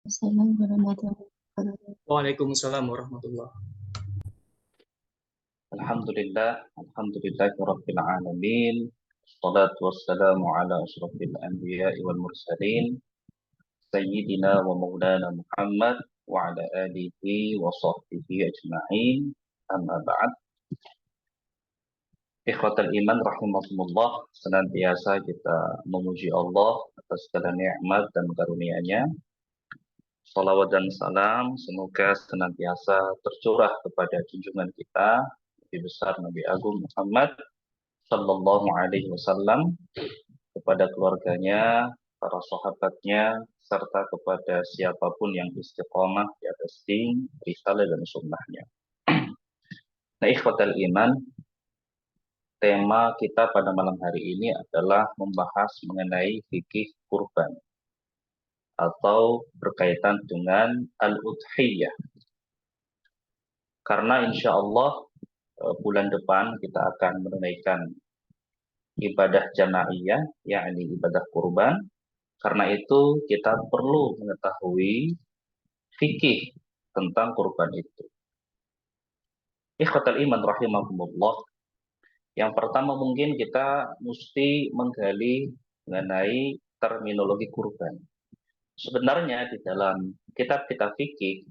Assalamualaikum warahmatullahi wabarakatuh. Waalaikumsalam warahmatullah. Alhamdulillah, alamin. Wassalatu wassalamu ala asyrafil anbiya'i wal mursalin Sayyidina wa maulana Muhammad wa ala alihi wa sahbihi ajma'in. Amma ba'd. Ikhwatal iman rahimakumullah, senantiasa kita memuji Allah atas segala nikmat dan karunia-Nya. Salawat dan salam semoga senantiasa tercurah kepada junjungan kita, Nabi besar Nabi Agung Muhammad Sallallahu Alaihi Wasallam, kepada keluarganya, para sahabatnya, serta kepada siapapun yang istiqomah di atas din, risalah dan sunnahnya. Nah, ikhwatal iman, tema kita pada malam hari ini adalah membahas mengenai fikih kurban atau berkaitan dengan al-udhiyah. Karena insya Allah bulan depan kita akan menunaikan ibadah jamaiyah, yakni ibadah kurban. Karena itu kita perlu mengetahui fikih tentang kurban itu. Ikhwatal iman rahimakumullah. Yang pertama mungkin kita mesti menggali mengenai terminologi kurban. Sebenarnya di dalam kitab-kitab fikih,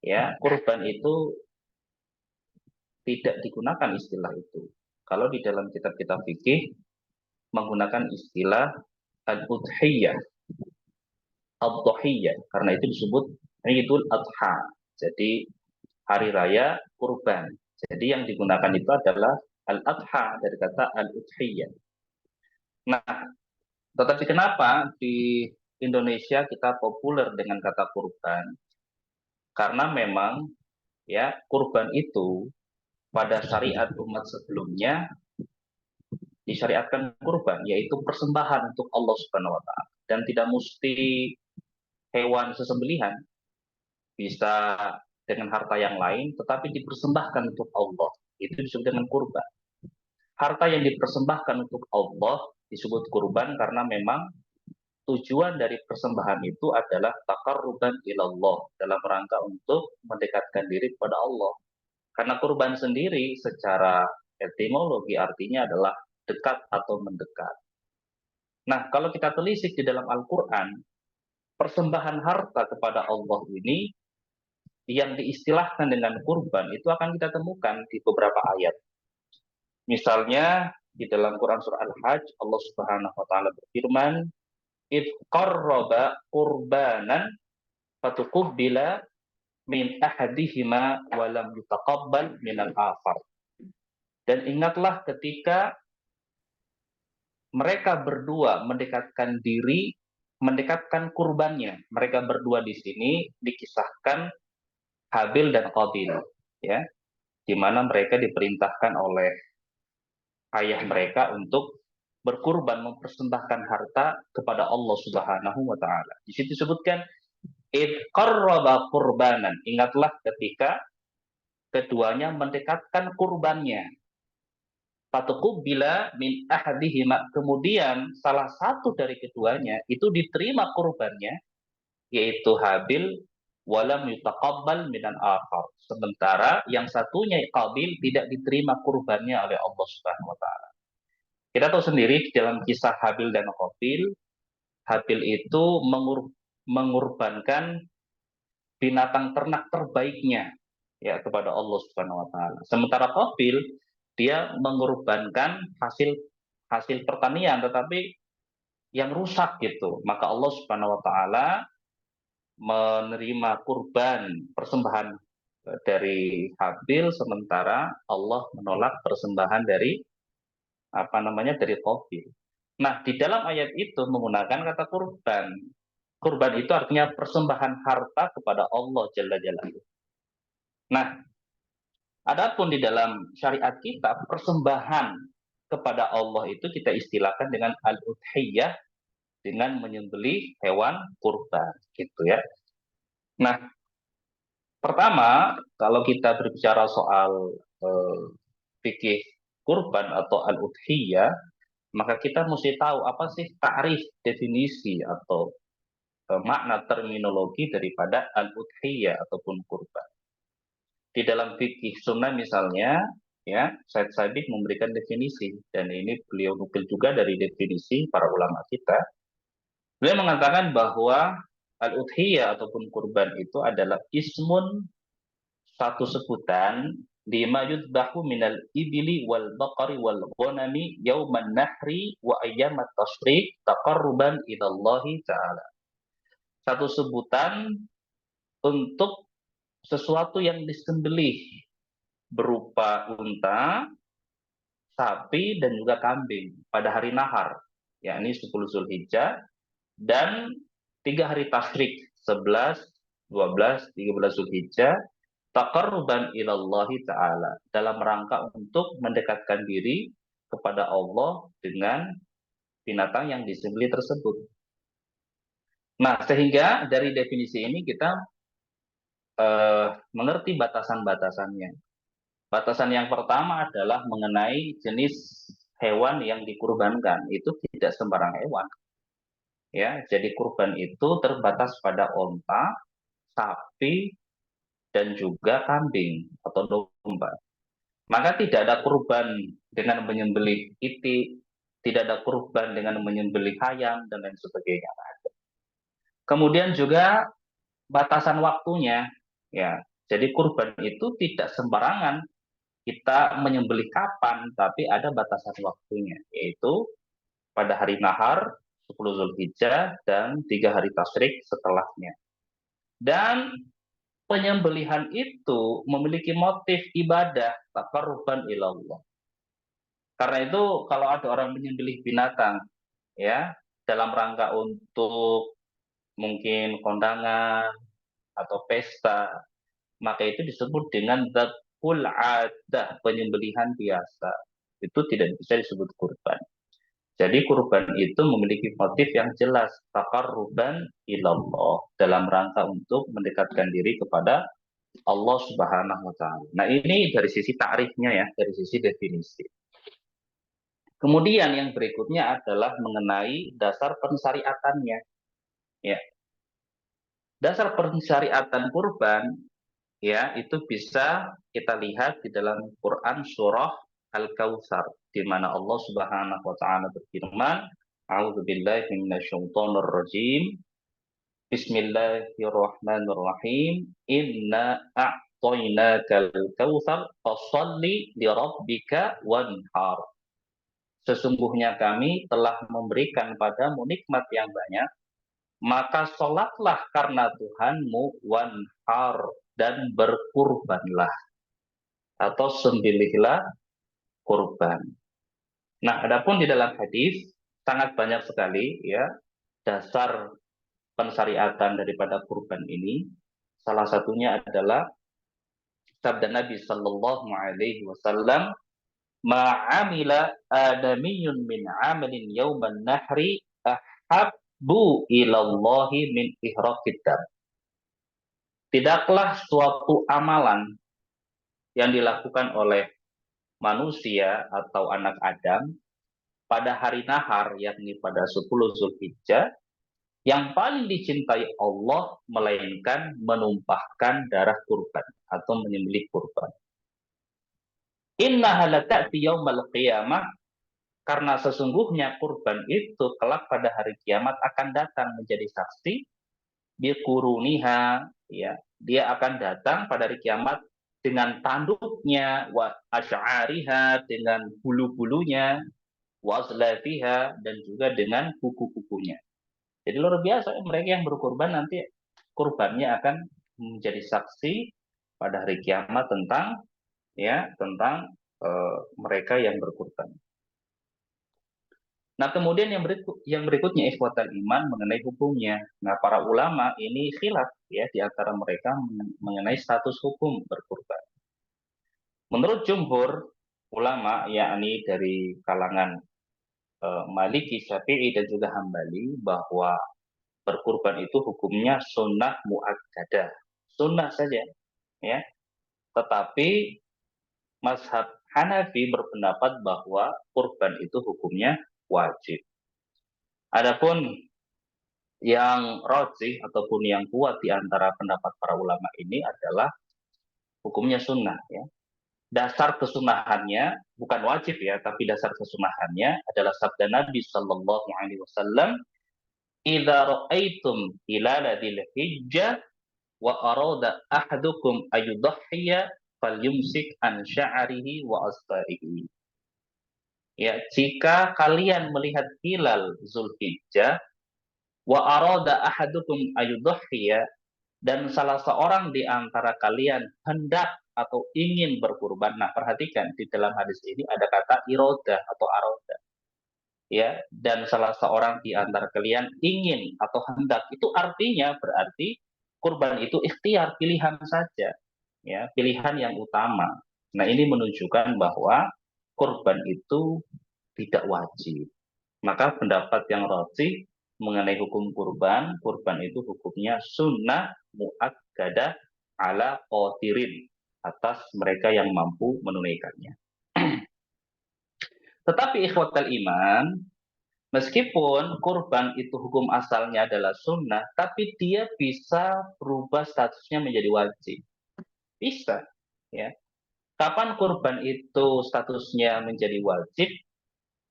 ya, kurban itu tidak digunakan istilah itu. Kalau di dalam kitab-kitab fikih menggunakan istilah al-udhiyah, ad-dhahiyah, karena itu disebut Idul Adha. Jadi hari raya kurban. Jadi yang digunakan itu adalah al-adha dari kata al-udhiyah. Nah, tetapi kenapa di Indonesia kita populer dengan kata kurban? Karena memang ya kurban itu pada syariat umat sebelumnya disyariatkan kurban, yaitu persembahan untuk Allah Subhanahu wa taala, dan tidak mesti hewan sesembelihan, bisa dengan harta yang lain tetapi dipersembahkan untuk Allah. Itu disebut dengan kurban. Harta yang dipersembahkan untuk Allah disebut kurban karena memang tujuan dari persembahan itu adalah taqarruban ilallah, dalam rangka untuk mendekatkan diri kepada Allah. Karena kurban sendiri secara etimologi artinya adalah dekat atau mendekat. Nah, kalau kita telisik di dalam Al-Quran, persembahan harta kepada Allah ini yang diistilahkan dengan kurban itu akan kita temukan di beberapa ayat. Misalnya di dalam Quran surah Al-Hajj, Allah Subhanahu wa taala berfirman, "Id qarraba qurbanan fatuqabbala min ahadihima wa lam yutaqabbal min al-akhar." Dan ingatlah ketika mereka berdua mendekatkan diri, mendekatkan kurbannya. Mereka berdua di sini dikisahkan Habil dan Qabil, ya, di mana mereka diperintahkan oleh ayah mereka untuk berkurban, mempersembahkan harta kepada Allah Subhanahu wa taala. Di situ disebutkan id qarraba qurbanan. Ingatlah ketika keduanya mendekatkan kurbannya. Fatuqabbala min ahadihima. Kemudian salah satu dari keduanya itu diterima kurbannya, yaitu Habil, walam yutaqabbal minan akhar. Sementara yang satunya Qabil tidak diterima kurbannya oleh Allah Subhanahu wa taala. Kita tahu sendiri di dalam kisah Habil dan Qabil, Habil itu mengorbankan binatang ternak terbaiknya ya kepada Allah Subhanahu wa taala. Sementara Qabil dia mengorbankan hasil hasil pertanian tetapi yang rusak gitu. Maka Allah Subhanahu wa taala menerima kurban persembahan dari Habil, sementara Allah menolak persembahan dari dari Qabil. Nah, di dalam ayat itu menggunakan kata kurban. Kurban itu artinya persembahan harta kepada Allah Jalla Jalaluhu. Nah, adapun di dalam syariat kita, persembahan kepada Allah itu kita istilahkan dengan al-udhiyah, dengan menyembelih hewan kurban, gitu ya. Nah, pertama, kalau kita berbicara soal fikih kurban atau al-udhiyah, maka kita mesti tahu apa sih ta'rif, definisi atau makna terminologi daripada al-udhiyah ataupun kurban. Di dalam fikih sunnah misalnya, ya, Syed Sabiq memberikan definisi, dan ini beliau nukil juga dari definisi para ulama kita. Beliau mengatakan bahwa al-udhiyah ataupun kurban itu adalah ismun, satu sebutan, lima yudbahu minal ibili wal baqari wal ghanami yauman nahri wa ayyamat tashrik taqarruban ilallahi ta'ala. Satu sebutan untuk sesuatu yang disembelih berupa unta, sapi, dan juga kambing pada hari nahar, yakni 10 Zulhijjah, dan 3 hari tasyrik, 11, 12, 13 Zulhijjah, taqarruban ilallahi ta'ala, dalam rangka untuk mendekatkan diri kepada Allah dengan binatang yang disembelih tersebut. Nah, sehingga dari definisi ini kita mengerti batasan-batasannya. Batasan yang pertama adalah mengenai jenis hewan yang dikurbankan. Itu tidak sembarang hewan. Ya, jadi kurban itu terbatas pada onta, sapi, dan juga kambing atau domba. Maka tidak ada kurban dengan menyembelih itik, tidak ada kurban dengan menyembelih ayam, dan lain sebagainya. Kemudian juga batasan waktunya, ya. Jadi kurban itu tidak sembarangan kita menyembelih kapan, tapi ada batasan waktunya, yaitu pada hari nahar, 10 Zulhijjah, dan 3 hari tasyrik setelahnya. Dan penyembelihan itu memiliki motif ibadah, taqarruban ilallah. Karena itu kalau ada orang menyembelih binatang, ya, dalam rangka untuk mungkin kondangan atau pesta, maka itu disebut dengan dzabhul adah, penyembelihan biasa. Itu tidak bisa disebut kurban. Jadi kurban itu memiliki motif yang jelas, taqarruban ilallah, dalam rangka untuk mendekatkan diri kepada Allah Subhanahu wa taala. Nah, ini dari sisi takrifnya ya, dari sisi definisi. Kemudian yang berikutnya adalah mengenai dasar pensyariatannya. Ya. Dasar pensyariatan kurban, ya, itu bisa kita lihat di dalam Quran surah Al-Kautsar, di mana Allah Subhanahu wa taala berfirman, "A'udzubillahi minasyaitonir rajim. Bismillahirrahmanirrahim. Inna a'tainakal kautsar fashalli li rabbika wanhar." Sesungguhnya kami telah memberikan padamu nikmat yang banyak, maka sholatlah karena Tuhanmu, wanhar, dan berkurbanlah atau sembelihlah kurban. Nah, adapun di dalam hadis sangat banyak sekali ya dasar pensyariatan daripada kurban ini. Salah satunya adalah sabda Nabi Sallallahu Alaihi Wasallam, "Ma'amila adamiyun min amalin yauman nahri ahabbu ilallahi min ihraqid dam." Tidaklah suatu amalan yang dilakukan oleh manusia atau anak Adam pada hari nahar, yakni pada 10 Zulhijjah, yang paling dicintai Allah melainkan menumpahkan darah kurban atau menyembelih kurban. Innaha lata'ti yaumal qiyamah, karena sesungguhnya kurban itu kelak pada hari kiamat akan datang menjadi saksi, biquruniha, ya, dia akan datang pada hari kiamat dengan tanduknya, wa asy'ariha, dengan bulu-bulunya, wa azlafiha, dan juga dengan kuku-kukunya. Jadi luar biasa, mereka yang berkurban nanti kurbannya akan menjadi saksi pada hari kiamat tentang mereka yang berkurban. Nah, kemudian yang berikutnya ikhwatal iman mengenai hukumnya. Nah, para ulama ini khilaf ya di antara mereka mengenai status hukum berkurban. Menurut jumhur ulama, yakni dari kalangan Maliki, Syafi'i, dan juga Hambali, bahwa berkurban itu hukumnya sunnah muakkadah, sunnah saja, ya. Tetapi mazhab Hanafi berpendapat bahwa kurban itu hukumnya wajib. Adapun Yang rajih ataupun yang kuat di antara pendapat para ulama ini adalah hukumnya sunnah, ya. Dasar kesunahannya bukan wajib, ya, tapi dasar kesunahannya adalah sabda Nabi Shallallahu Alaihi Wasallam, "Idza ra'aitum hilala dzil hijjah wa arada ahadukum ayudhhiya falyumsik an sya'rihi wa asfarihi." Ya, jika kalian melihat hilal Zulhijjah, wa arada ahadukum ayudhhiya, dan salah seorang di antara kalian hendak atau ingin berkurban. Nah, perhatikan di dalam hadis ini ada kata iroda atau aroda, ya. Dan salah seorang di antara kalian ingin atau hendak, itu artinya berarti kurban itu ikhtiar, pilihan saja, ya, pilihan yang utama. Nah, ini menunjukkan bahwa kurban itu tidak wajib. Maka pendapat yang rajih mengenai hukum kurban, kurban itu hukumnya sunnah muakkadah ala qadirin, atas mereka yang mampu menunaikannya. Tetapi ikhwatal iman, meskipun kurban itu hukum asalnya adalah sunnah, tapi dia bisa berubah statusnya menjadi wajib. Bisa, ya. Kapan kurban itu statusnya menjadi wajib?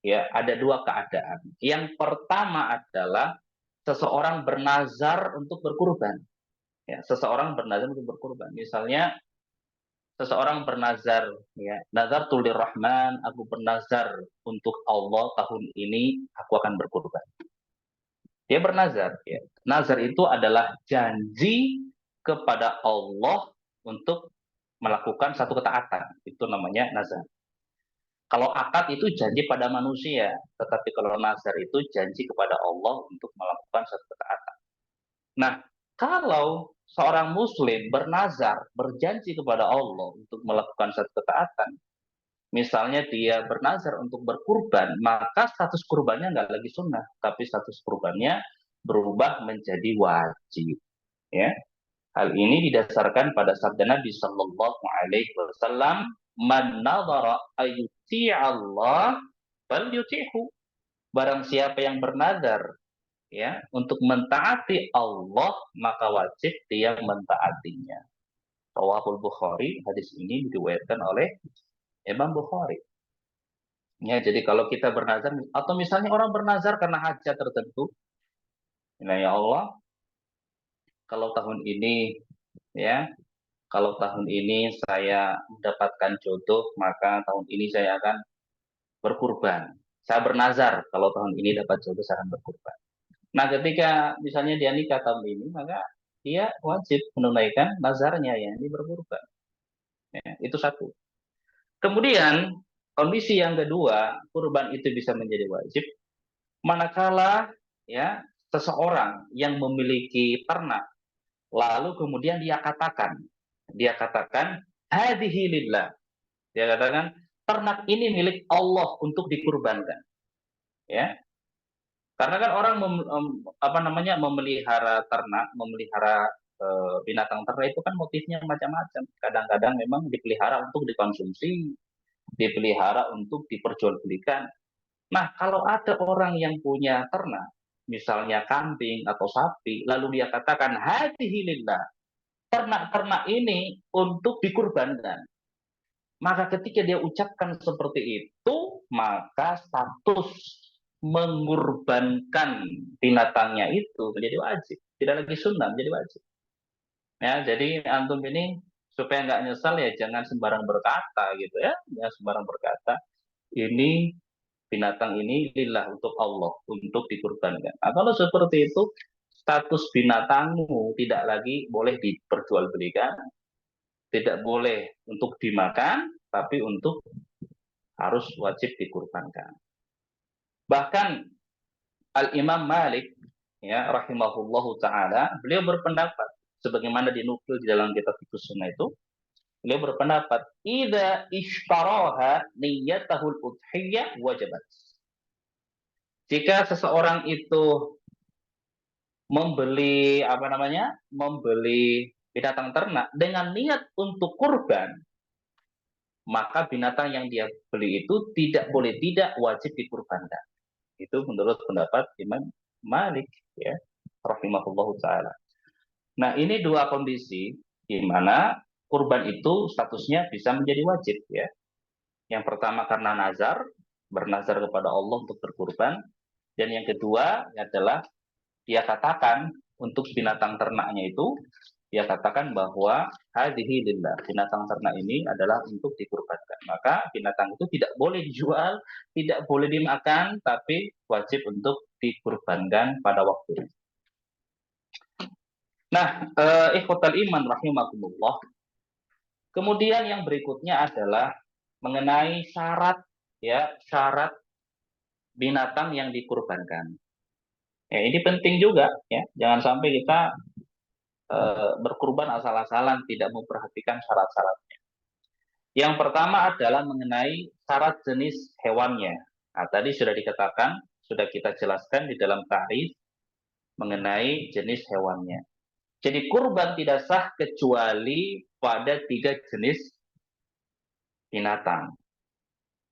Ya, ada dua keadaan. Yang pertama adalah seseorang bernazar untuk berkurban. Ya, seseorang bernazar untuk berkurban. Misalnya seseorang bernazar, ya, nazar tulir rahman, aku bernazar untuk Allah tahun ini aku akan berkurban. Dia bernazar, ya. Nazar itu adalah janji kepada Allah untuk melakukan satu ketaatan. Itu namanya nazar. Kalau akad itu janji pada manusia, tetapi kalau nazar itu janji kepada Allah untuk melakukan satu ketaatan. Nah, kalau seorang muslim bernazar, berjanji kepada Allah untuk melakukan satu ketaatan, misalnya dia bernazar untuk berkurban, maka status kurbannya nggak lagi sunnah, tapi status kurbannya berubah menjadi wajib. Ya, hal ini didasarkan pada sabda Nabi Shallallahu Alaihi Wasallam, "Man nadhara ayyuti Allah, fal yuti'hu." Barang siapa yang bernazar, ya, untuk mentaati Allah, maka wajib dia mentaatinya. Rawahul Bukhari, hadis ini diriwayatkan oleh Imam Bukhari. Ya, jadi kalau kita bernazar, atau misalnya orang bernazar karena hajat tertentu, ya Allah, kalau tahun ini, ya, kalau tahun ini saya mendapatkan jodoh, maka tahun ini saya akan berkurban. Saya bernazar kalau tahun ini dapat jodoh saya akan berkurban. Nah, ketika misalnya dia nikah tahun ini, maka dia wajib menunaikan nazarnya, ya, ini berkurban. Ya, itu satu. Kemudian kondisi yang kedua, kurban itu bisa menjadi wajib manakala, ya, seseorang yang memiliki ternak, lalu kemudian dia katakan hadhihi lillah. Dia katakan ternak ini milik Allah untuk dikurbankan, ya. Karena kan orang memelihara ternak, memelihara binatang ternak itu kan motifnya macam-macam. Kadang-kadang memang dipelihara untuk dikonsumsi, dipelihara untuk diperjualbelikan. Nah, kalau ada orang yang punya ternak, misalnya kambing atau sapi, lalu dia katakan hadhihi lillah, ternak-ternak ini untuk dikurbankan. Maka ketika dia ucapkan seperti itu, maka status mengorbankan binatangnya itu menjadi wajib. Tidak lagi sunnah, menjadi wajib. Ya, jadi antum ini supaya nggak nyesal, ya jangan sembarang berkata gitu, ya. Jangan sembarang berkata, ini binatang ini lillah, untuk Allah, untuk dikurbankan. Nah, kalau seperti itu, status binatangmu tidak lagi boleh diperjualbelikan, tidak boleh untuk dimakan, tapi untuk harus wajib dikurbankan. Bahkan Al-Imam Malik, ya, rahimahullahu taala, beliau berpendapat sebagaimana dinukil di dalam kitab Fiqh Sunnah itu, beliau berpendapat idza ishtaraha niyyatahul udhiyah wajabat. Jika seseorang itu membeli membeli binatang ternak dengan niat untuk kurban, maka binatang yang dia beli itu tidak boleh tidak wajib dikurbankan. Itu menurut pendapat Imam Malik, ya. rahimahullahu taala. Nah, ini dua kondisi di mana kurban itu statusnya bisa menjadi wajib ya. Yang pertama karena nazar, bernazar kepada Allah untuk berkurban, dan yang kedua adalah dia katakan untuk binatang ternaknya itu, dia katakan bahwa hadhihi lillah, binatang ternak ini adalah untuk dikurbankan. Maka binatang itu tidak boleh dijual, tidak boleh dimakan, tapi wajib untuk dikurbankan pada waktu. Nah, ikhwatal iman rahimakumullah. Kemudian yang berikutnya adalah mengenai syarat ya, syarat binatang yang dikurbankan. Ya, ini penting juga ya. Jangan sampai kita berkurban asal-asalan, tidak memperhatikan syarat-syaratnya. Yang pertama adalah mengenai syarat jenis hewannya. Nah, tadi sudah dikatakan, sudah kita jelaskan di dalam ta'rif mengenai jenis hewannya. Jadi kurban tidak sah kecuali pada 3 jenis binatang.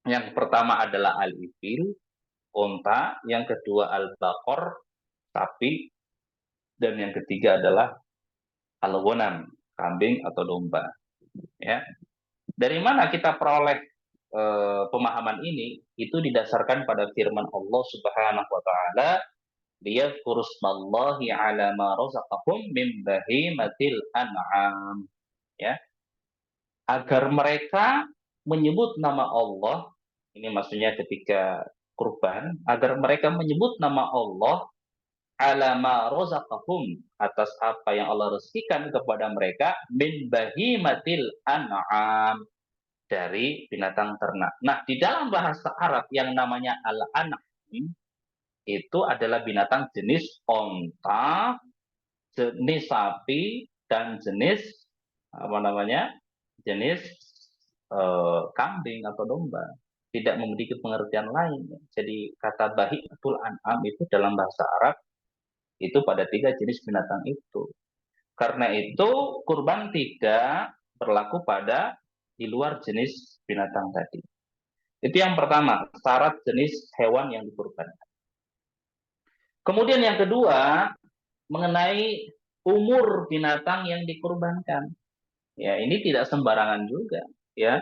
Yang pertama adalah al-ibil, unta, yang kedua al-baqar, sapi, dan yang ketiga adalah al-ghanam, kambing atau domba. Ya. Dari mana kita peroleh pemahaman ini? Itu didasarkan pada firman Allah Subhanahu wa taala, liyadhkuru smallahi ala ma razaqahum min bahimatil an'am. Ya. Agar mereka menyebut nama Allah, ini maksudnya ketika kurban, agar mereka menyebut nama Allah ala ma razaqahum, atas apa yang Allah rezekikan kepada mereka, min bahimatil an'am, dari binatang ternak. Nah, di dalam bahasa Arab yang namanya al-an'am itu adalah binatang jenis onta, jenis sapi, dan jenis apa namanya? Jenis kambing atau domba. Tidak memiliki pengertian lain. Jadi kata bahimatul an'am itu dalam bahasa Arab itu pada 3 jenis binatang itu. Karena itu kurban tidak berlaku pada di luar jenis binatang tadi. Itu yang pertama, syarat jenis hewan yang dikurbankan. Kemudian yang kedua, mengenai umur binatang yang dikurbankan. Ya, ini tidak sembarangan juga, ya.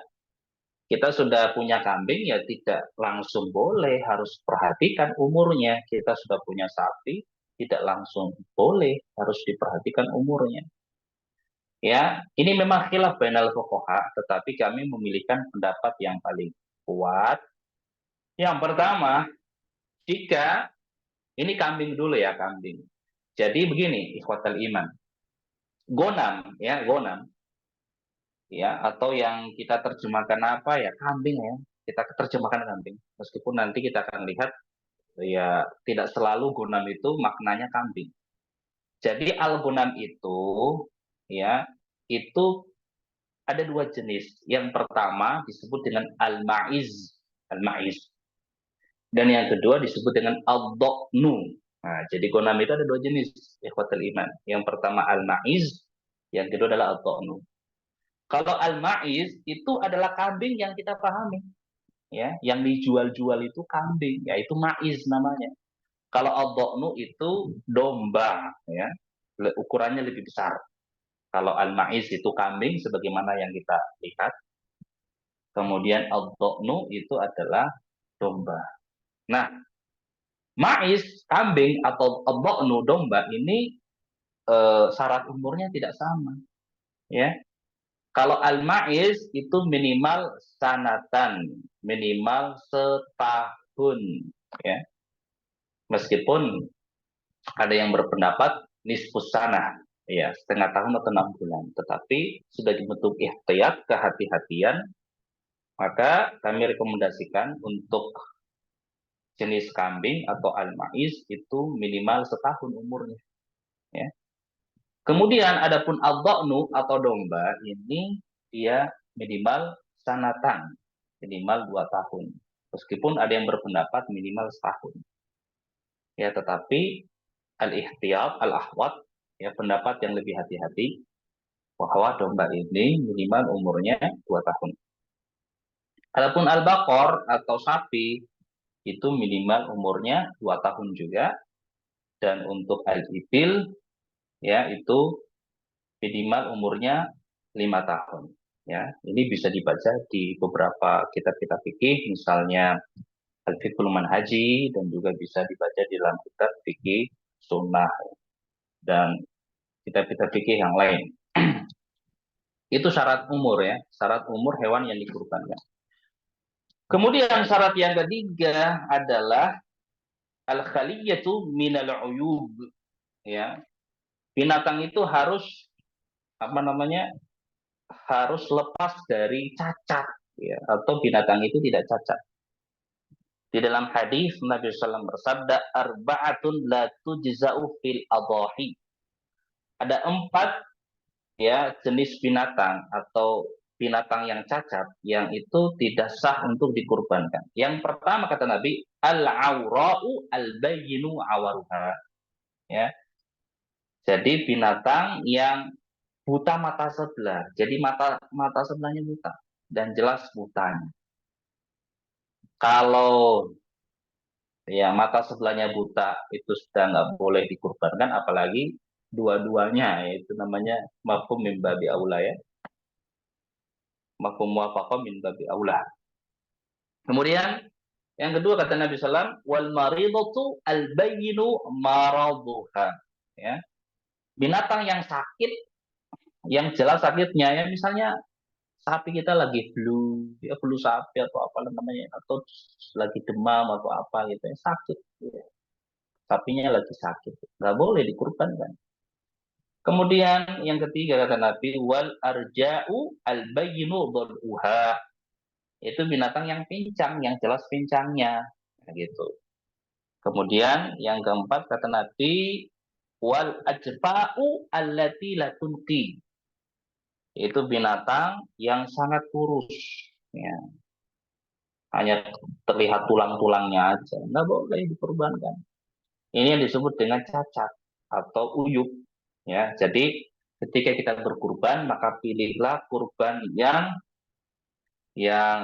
Kita sudah punya kambing, ya tidak langsung boleh, harus perhatikan umurnya. Kita sudah punya sapi, tidak langsung boleh, harus diperhatikan umurnya. Ya, ini memang khilaf bainal fuqaha, tetapi kami memilihkan pendapat yang paling kuat. Yang pertama, jika ini kambing dulu ya, kambing. Jadi begini, ikhwatal iman. Gonam, ya, gonam. Ya, atau yang kita terjemahkan apa ya, kambing ya. Kita terjemahkan kambing. Meskipun nanti kita akan lihat ya tidak selalu gonam itu maknanya kambing. Jadi al-gonam itu ya, itu ada 2 jenis. Yang pertama disebut dengan al-ma'iz, al-ma'iz. Dan yang kedua disebut dengan al-do'nu. Nah, jadi gonam itu ada 2 jenis, ikhwatul iman. Yang pertama al-ma'iz, yang kedua adalah al-do'nu. Kalau al-ma'iz itu adalah kambing yang kita pahami, ya, yang dijual-jual itu kambing, yaitu ma'iz namanya. Kalau al-do'nu itu domba, ya, ukurannya lebih besar. Kalau al-ma'iz itu kambing sebagaimana yang kita lihat. Kemudian al-do'nu itu adalah domba. Nah, ma'iz, kambing atau al-do'nu, domba ini syarat umurnya tidak sama. Ya. Kalau al-ma'iz itu minimal sanatan, minimal setahun. Ya. Meskipun ada yang berpendapat nisfus sanah, ya, setengah tahun atau 6 bulan. Tetapi sudah dibentuk ihtiyat, kehati-hatian, maka kami rekomendasikan untuk jenis kambing atau al-ma'iz itu minimal setahun umurnya. Ya. Kemudian adapun al-dha'nu atau domba ini dia minimal sanatan, minimal 2 tahun. Meskipun ada yang berpendapat minimal setahun. Ya, tetapi al-ihtiyat, al-ahwat, ya, pendapat yang lebih hati-hati bahwa domba ini minimal umurnya 2 tahun. Adapun al-baqar atau sapi itu minimal umurnya 2 tahun juga. Dan untuk al-ibil ya itu minimal umurnya 5 tahun. Ya, ini bisa dibaca di beberapa kitab-kitab fikih, misalnya Al-Fiqhul Manhaji, dan juga bisa dibaca di dalam kitab fikih sunnah dan kitab-kitab fikih yang lain. Itu syarat umur ya, syarat umur hewan yang dikurbankan. Kemudian syarat yang ketiga adalah al-khaliyatu minal uyub, ya. Binatang itu harus apa namanya? Harus lepas dari cacat, ya, atau binatang itu tidak cacat. Di dalam hadis Nabi SAW bersabda, arba'atun la tujza'u fil adahi. Ada 4 ya jenis binatang atau binatang yang cacat yang itu tidak sah untuk dikurbankan. Yang pertama kata Nabi, al-aura'u al-bayyinu awaruha. Ya. Jadi binatang yang buta mata sebelah. Jadi mata sebelahnya buta dan jelas butanya. Kalau ya mata sebelahnya buta itu sudah nggak boleh dikurbankan, apalagi dua-duanya, yaitu namanya mafhum min babi aula ya. Mafhum muwafaqah min babi aula. Kemudian yang kedua kata Nabi SAW, wal maridatu al bayyinu maraduha. Ya. Binatang yang sakit, yang jelas sakitnya, ya misalnya sapi kita lagi flu, ya flu sapi atau apa namanya, atau lagi demam atau apa gitu, ya sakit. Ya. Sapinya lagi sakit, nggak boleh dikurbankan. Kemudian yang ketiga kata Nabi, wal arja'u al bayyinu dhal'uha. Itu binatang yang pincang, yang jelas pincangnya, gitu. Kemudian yang keempat kata Nabi, wal ajfa'u allati la tunqi. Itu binatang yang sangat kurus, ya. Hanya terlihat tulang-tulangnya aja, nggak boleh dikurbankan. Ini yang disebut dengan cacat atau uyub, ya. Jadi ketika kita berkurban, maka pilihlah kurban yang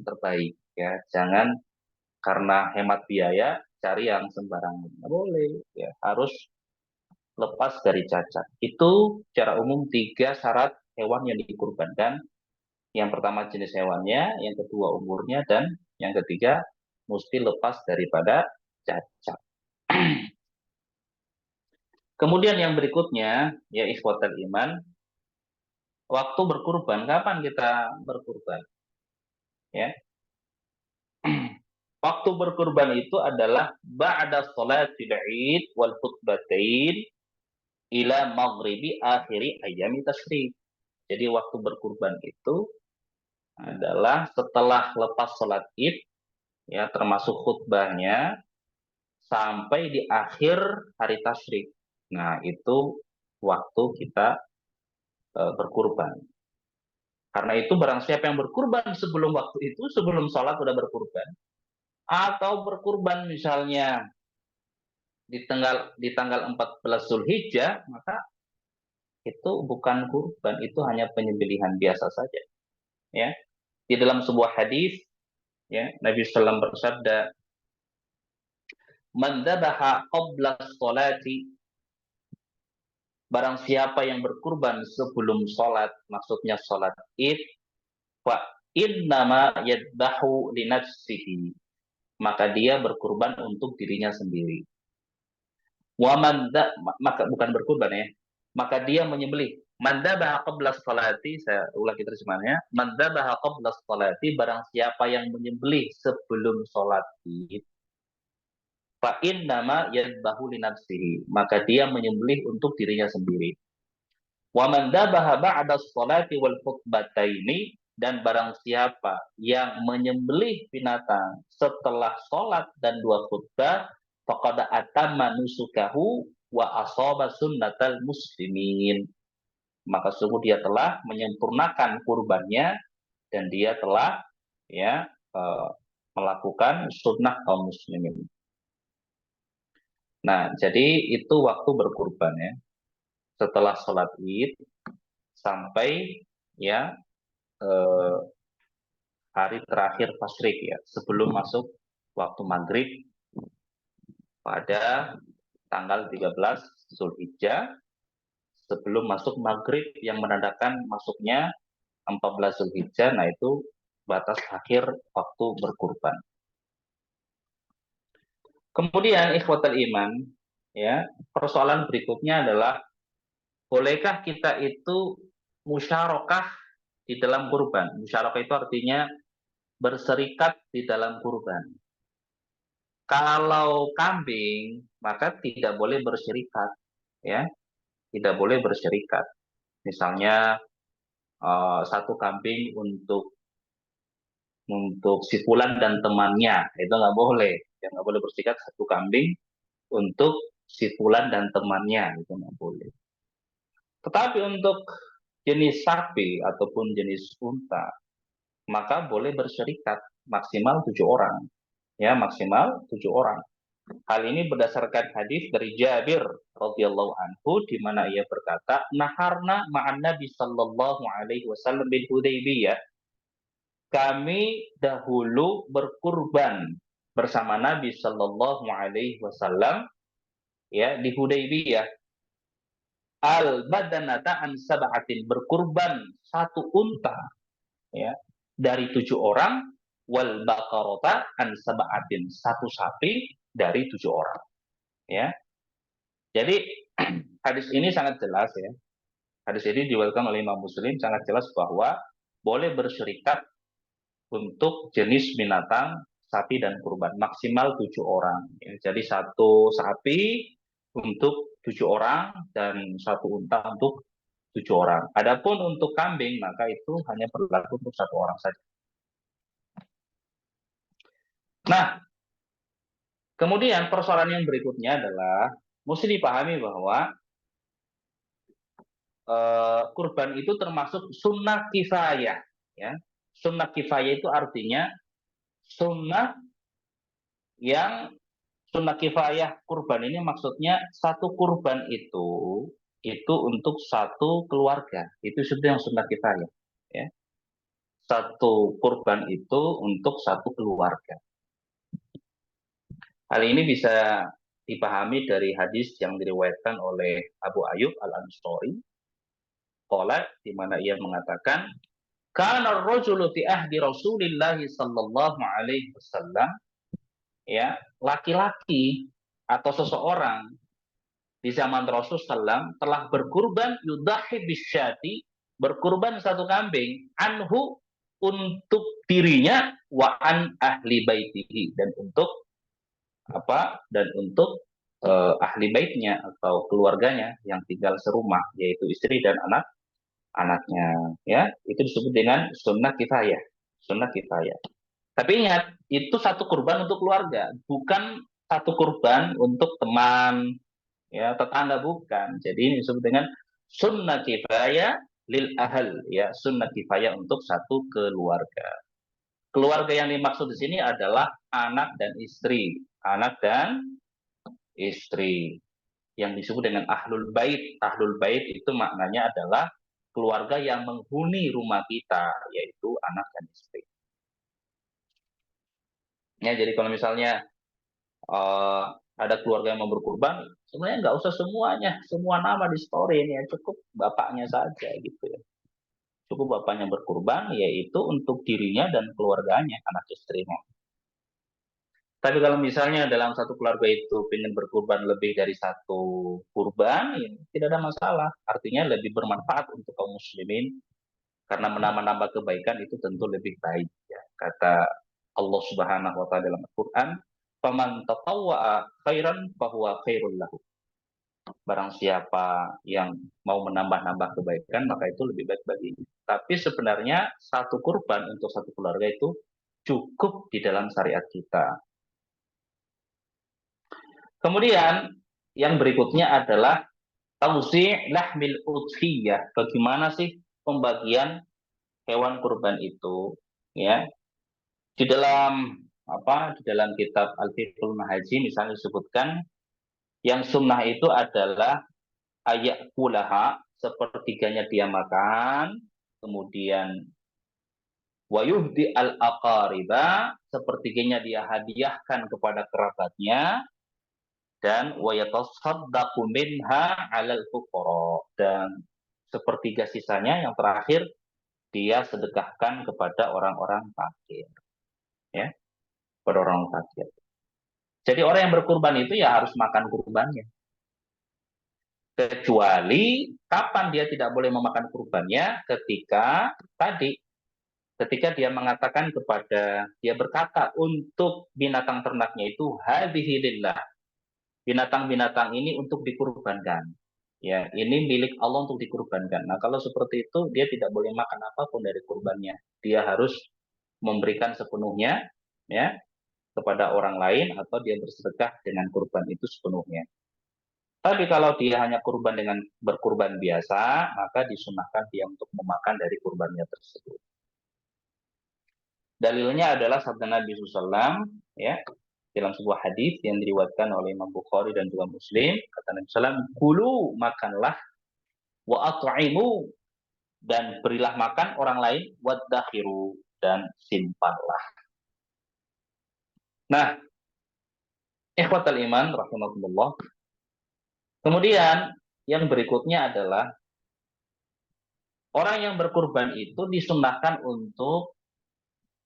terbaik, ya. Jangan karena hemat biaya cari yang sembarangan, nggak boleh, ya. Harus lepas dari cacat. Itu secara umum 3 syarat hewan yang dikurbankan. Yang pertama jenis hewannya, yang kedua umurnya, dan yang ketiga mesti lepas daripada cacat. Kemudian yang berikutnya, ya ikhwatal iman, waktu berkurban, kapan kita berkurban? Ya. Waktu berkurban itu adalah ba'da sholatil Id wal khutbatain ila maghribi akhiri ayami tasyrik. Jadi waktu berkurban itu adalah setelah lepas sholat Id, ya termasuk khutbahnya, sampai di akhir hari tasyrik. Nah, itu waktu kita berkurban. Karena itu barang siapa yang berkurban sebelum waktu itu, sebelum sholat sudah berkurban, atau berkurban misalnya di tanggal 14 Zulhijjah, maka itu bukan kurban, itu hanya penyembelihan biasa saja. Ya, di dalam sebuah hadis, ya Nabi SAW bersabda, "Man dzabaha qabla sholati." Barang siapa yang berkurban sebelum sholat, maksudnya sholat id, fa innama yadbahu li nafsihi. Maka dia berkurban untuk dirinya sendiri. Maka bukan berkurban ya. Maka dia menyembelih. Man dzabaha qabla sholati, saya ulangi terjemahannya. Man dzabaha qabla sholati, barang siapa yang menyembelih sebelum sholat id, fa innama yadbahu li nafsihi. Maka dia menyembelih untuk dirinya sendiri. Wa man dzabaha ba'da sholati wal khutbataini, dan barang siapa yang menyembelih binatang setelah sholat dan 2 khutbah, faqad atamma nusukahu wa asaba sunnatal muslimin. Maka sungguh dia telah menyempurnakan kurbannya dan dia telah ya melakukan sunnah kaum muslimin. Nah, jadi itu waktu berkurban ya. Setelah sholat Id sampai ya hari terakhir tasyrik ya, sebelum masuk waktu maghrib pada tanggal 13 Zulhijjah sebelum masuk maghrib yang menandakan masuknya 14 Zulhijjah, nah itu batas akhir waktu berkurban. Kemudian ikhwatal iman, ya, persoalan berikutnya adalah bolehkah kita itu musyarakah di dalam kurban? Musyarakah itu artinya berserikat di dalam kurban. Kalau kambing, maka tidak boleh berserikat, ya, tidak boleh berserikat. Misalnya satu kambing untuk si fulan dan temannya, itu nggak boleh. Yang nggak boleh berserikat satu kambing untuk si fulan dan temannya, itu nggak boleh. Tetapi untuk jenis sapi ataupun jenis unta, maka boleh berserikat maksimal 7 orang, ya, maksimal 7 orang. Hal ini berdasarkan hadis dari Jabir radhiyallahu anhu di mana ia berkata, "Naharna ma'an Nabi sallallahu alaihi wasallam bil Hudaybiyah." Kami dahulu berkurban bersama Nabi sallallahu alaihi wasallam, ya, di Hudaybiyah. Al-badanata an sab'atin, berkurban satu unta, ya, dari 7 orang, wal baqarata an sab'atin, satu sapi dari 7 orang, ya. Jadi hadis ini sangat jelas, ya. Hadis ini diriwayatkan oleh Imam Muslim, sangat jelas bahwa boleh berserikat untuk jenis binatang sapi dan kurban maksimal 7 orang. Ya. Jadi satu sapi untuk 7 orang dan satu unta untuk 7 orang. Adapun untuk kambing maka itu hanya berlaku untuk 1 orang saja. Nah, kemudian persoalan yang berikutnya adalah mesti dipahami bahwa kurban itu termasuk sunnah kifayah, ya. Sunnah kifayah itu artinya sunnah yang sunnah kifayah kurban ini maksudnya satu kurban itu untuk satu keluarga. Itu sudah yang sunnah kifayah, ya. Satu kurban itu untuk satu keluarga. Hal ini bisa dipahami dari hadis yang diriwayatkan oleh Abu Ayyub Al-Ansari, di mana ia mengatakan, "Kana ar-rajulu fi ahdi Rasulillah sallallahu alaihi wasallam," ya, laki-laki atau seseorang di zaman Rasul sallam telah berkurban yudahi bisyati, berkurban satu kambing, anhu, untuk dirinya, wa an ahli baitihi, dan untuk ahli baitnya atau keluarganya yang tinggal serumah, yaitu istri dan anak-anaknya, ya. Itu disebut dengan sunnah kifayah, sunnah kifayah. Tapi ingat, itu satu kurban untuk keluarga, bukan satu kurban untuk teman, ya, tetangga, bukan. Jadi ini disebut dengan sunnah kifayah lil ahl, ya, sunnah kifayah untuk satu keluarga. Keluarga yang dimaksud di sini adalah anak dan istri, anak dan istri, yang disebut dengan ahlul bait. Ahlul bait itu maknanya adalah keluarga yang menghuni rumah kita, yaitu anak dan istri. Ya, jadi kalau misalnya ada keluarga yang mau berkurban, sebenarnya nggak usah semuanya, semua nama di story ini, ya, cukup bapaknya saja gitu, ya. Cukup bapaknya berkurban, yaitu untuk dirinya dan keluarganya, anak istrinya. Tapi kalau misalnya dalam satu keluarga itu ingin berkurban lebih dari satu kurban, ya, tidak ada masalah. Artinya lebih bermanfaat untuk kaum muslimin, karena menambah-nambah kebaikan itu tentu lebih baik, ya. Kata Allah Subhanahu wa taala dalam Al-Qur'an, "Faman tatawwa'a khairan fahuwa khairul lahu." Barang siapa yang mau menambah-nambah kebaikan, maka itu lebih baik baginya. Tapi sebenarnya satu kurban untuk satu keluarga itu cukup di dalam syariat kita. Kemudian yang berikutnya adalah tauzi' lahmil udhiyah. Bagaimana sih pembagian hewan kurban itu, ya? Di dalam kitab Al-Fiqhul Mahaji misalnya disebutkan yang sunnah itu adalah ayak kulaha, sepertiganya dia makan, kemudian wayuhdi al-aqariba, sepertiganya dia hadiahkan kepada kerabatnya, dan wa yatasaddaqu minha 'alal fuqara, dan sepertiga sisanya yang terakhir dia sedekahkan kepada orang-orang fakir, ya, kepada orang fakir. Jadi orang yang berkurban itu ya harus makan kurbannya. Kecuali kapan dia tidak boleh memakan kurbannya, ketika dia mengatakan dia berkata untuk binatang ternaknya itu hadhihi lillah. Binatang-binatang ini untuk dikurbankan. Ya, ini milik Allah untuk dikurbankan. Nah, kalau seperti itu dia tidak boleh makan apapun dari kurbannya. Dia harus memberikan sepenuhnya, ya, kepada orang lain, atau dia bersedekah dengan kurban itu sepenuhnya. Tapi kalau dia hanya kurban dengan berkurban biasa, maka disunahkan dia untuk memakan dari kurbannya tersebut. Dalilnya adalah sabda Nabi SAW, ya, dalam sebuah hadis yang diriwayatkan oleh Imam Bukhari dan juga Muslim, kata Nabi SAW, kulu, makanlah, wa at'imu, dan berilah makan orang lain, waddakhiru, dan simpanlah. Nah, ikhwatal iman rahimakumullah. Kemudian yang berikutnya adalah orang yang berkurban itu disunahkan untuk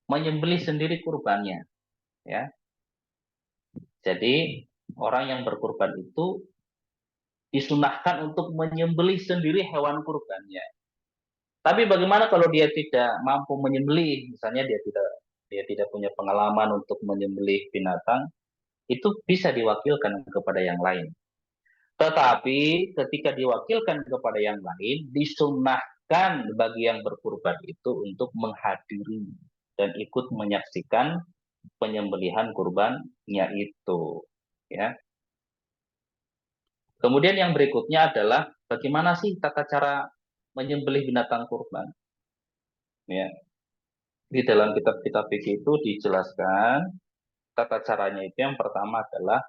menyembelih sendiri kurbannya, ya. Jadi orang yang berkurban itu disunahkan untuk menyembelih sendiri hewan kurbannya. Tapi bagaimana kalau dia tidak mampu menyembelih, misalnya dia tidak punya pengalaman untuk menyembelih binatang, itu bisa diwakilkan kepada yang lain. Tetapi ketika diwakilkan kepada yang lain, disunahkan bagi yang berkurban itu untuk menghadiri dan ikut menyaksikan penyembelihan kurbannya itu, ya. Kemudian yang berikutnya adalah bagaimana sih tata cara menyembelih binatang kurban, ya. Di dalam kitab-kitab fikih itu dijelaskan tata caranya itu yang pertama adalah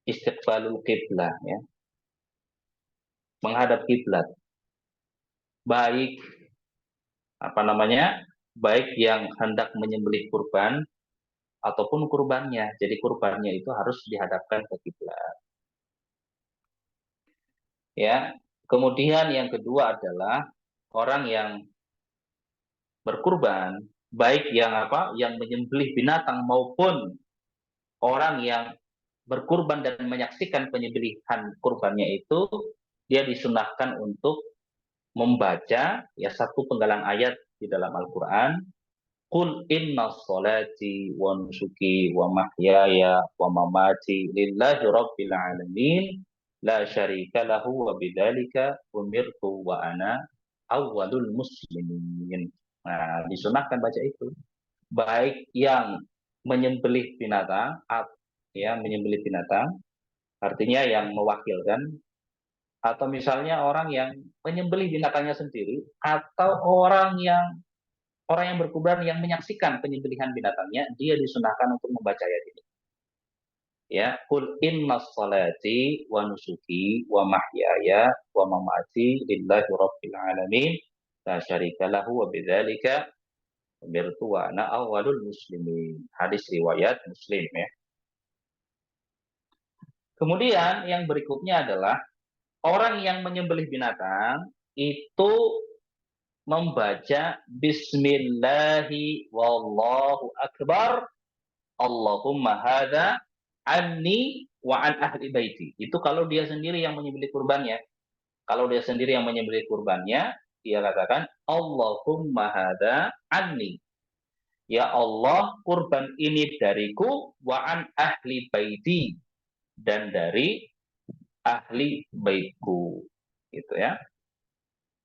istiqbalul kiblah, ya, menghadap kiblat. Baik baik yang hendak menyembelih kurban ataupun kurbannya. Jadi kurbannya itu harus dihadapkan ke kiblat. Ya. Kemudian yang kedua adalah orang yang berkurban, baik yang menyembelih binatang maupun orang yang berkurban dan menyaksikan penyembelihan kurbannya itu, dia disunahkan untuk membaca ya satu penggalan ayat di dalam Al-Qur'an, qul inna sholati wa nusuki wa mahyaya wa mamati lillahi rabbil alamin la syarika lahu wa bidzalika umirtu wa ana awwalul muslimin. Nah, disunahkan baca itu. Baik yang menyembelih binatang, menyembelih binatang, artinya yang mewakilkan, atau misalnya orang yang menyembelih binatangnya sendiri, atau orang yang berkurban yang menyaksikan penyembelihan binatangnya, dia disunahkan untuk membaca ayat ini. Ya, qul inna sholati wa nusuki wa mahyaya wa mamati lillahi rabbil alamin la syarika lahu wa bidzalika umirtu wa ana awwalul muslimin. Hadis riwayat Muslim, ya. Kemudian yang berikutnya adalah orang yang menyembelih binatang itu membaca bismillahi wallahu akbar Allahumma hadza anni wa an ahli baiti. Itu kalau dia sendiri yang menyembelih kurbannya. Kalau dia sendiri yang menyembelih kurbannya, dia katakan Allahumma hadza anni. Ya Allah, kurban ini dariku wa an ahli baiti, dan dari ahli baitku, gitu ya.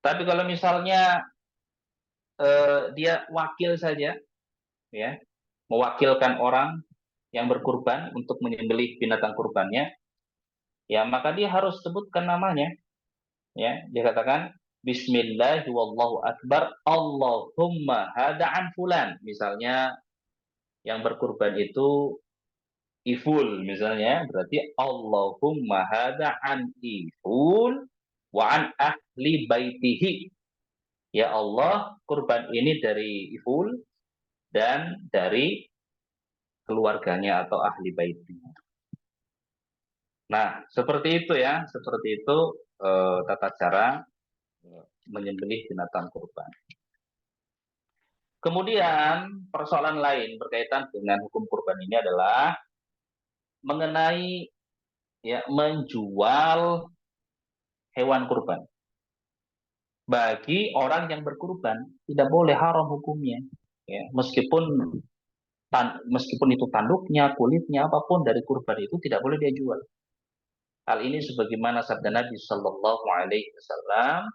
Tapi kalau misalnya dia wakil saja, ya, mewakilkan orang yang berkurban untuk menyembelih binatang kurbannya, ya maka dia harus sebutkan namanya, ya. Dia katakan Bismillah wallahu akbar Allahumma hada'an fulan, misalnya yang berkurban itu Iful, misalnya, berarti Allahumma hada'an Iful wa an ahli baitihi. Ya Allah, kurban ini dari Iful dan dari keluarganya atau ahli baitnya. Nah, seperti itu ya, seperti itu tata cara menyembelih binatang kurban. Kemudian persoalan lain berkaitan dengan hukum kurban ini adalah mengenai ya menjual hewan kurban. Bagi orang yang berkurban tidak boleh, haram hukumnya. Ya, meskipun itu tanduknya, kulitnya, apapun dari kurban itu tidak boleh dia jual. Hal ini sebagaimana sabda Nabi Shallallahu Alaihi Wasallam,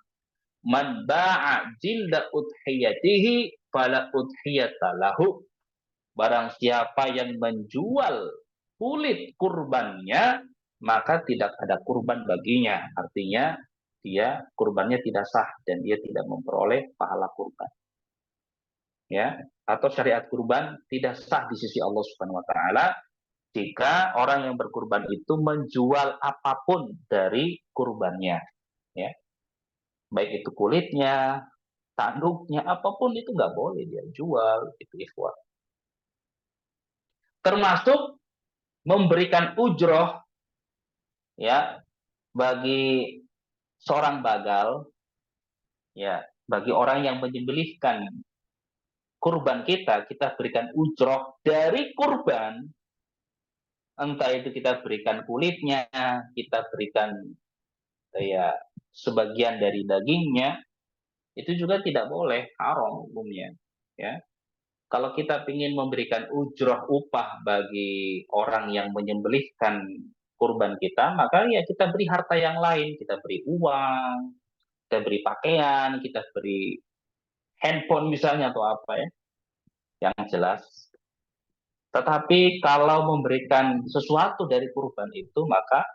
"Man ba'a jilda udhiyatihi fala udhiyata lahu." Barang siapa yang menjual kulit kurbannya, maka tidak ada kurban baginya. Artinya dia kurbannya tidak sah dan dia tidak memperoleh pahala kurban. Ya, atau syariat kurban tidak sah di sisi Allah Subhanahu wa taala jika orang yang berkurban itu menjual apapun dari kurbannya, ya. Baik itu kulitnya, tanduknya, apapun itu nggak boleh dia jual, itu ikhwah. Termasuk memberikan ujroh ya bagi seorang bagal, ya, bagi orang yang menyembelihkan kurban kita berikan ujroh dari kurban, entah itu kita berikan kulitnya, kita berikan ya sebagian dari dagingnya, itu juga tidak boleh, haram hukumnya, ya. Kalau kita ingin memberikan ujroh upah bagi orang yang menyembelihkan kurban kita, maka ya kita beri harta yang lain, kita beri uang, kita beri pakaian, kita beri handphone misalnya atau apa ya, yang jelas. Tetapi kalau memberikan sesuatu dari kurban itu, maka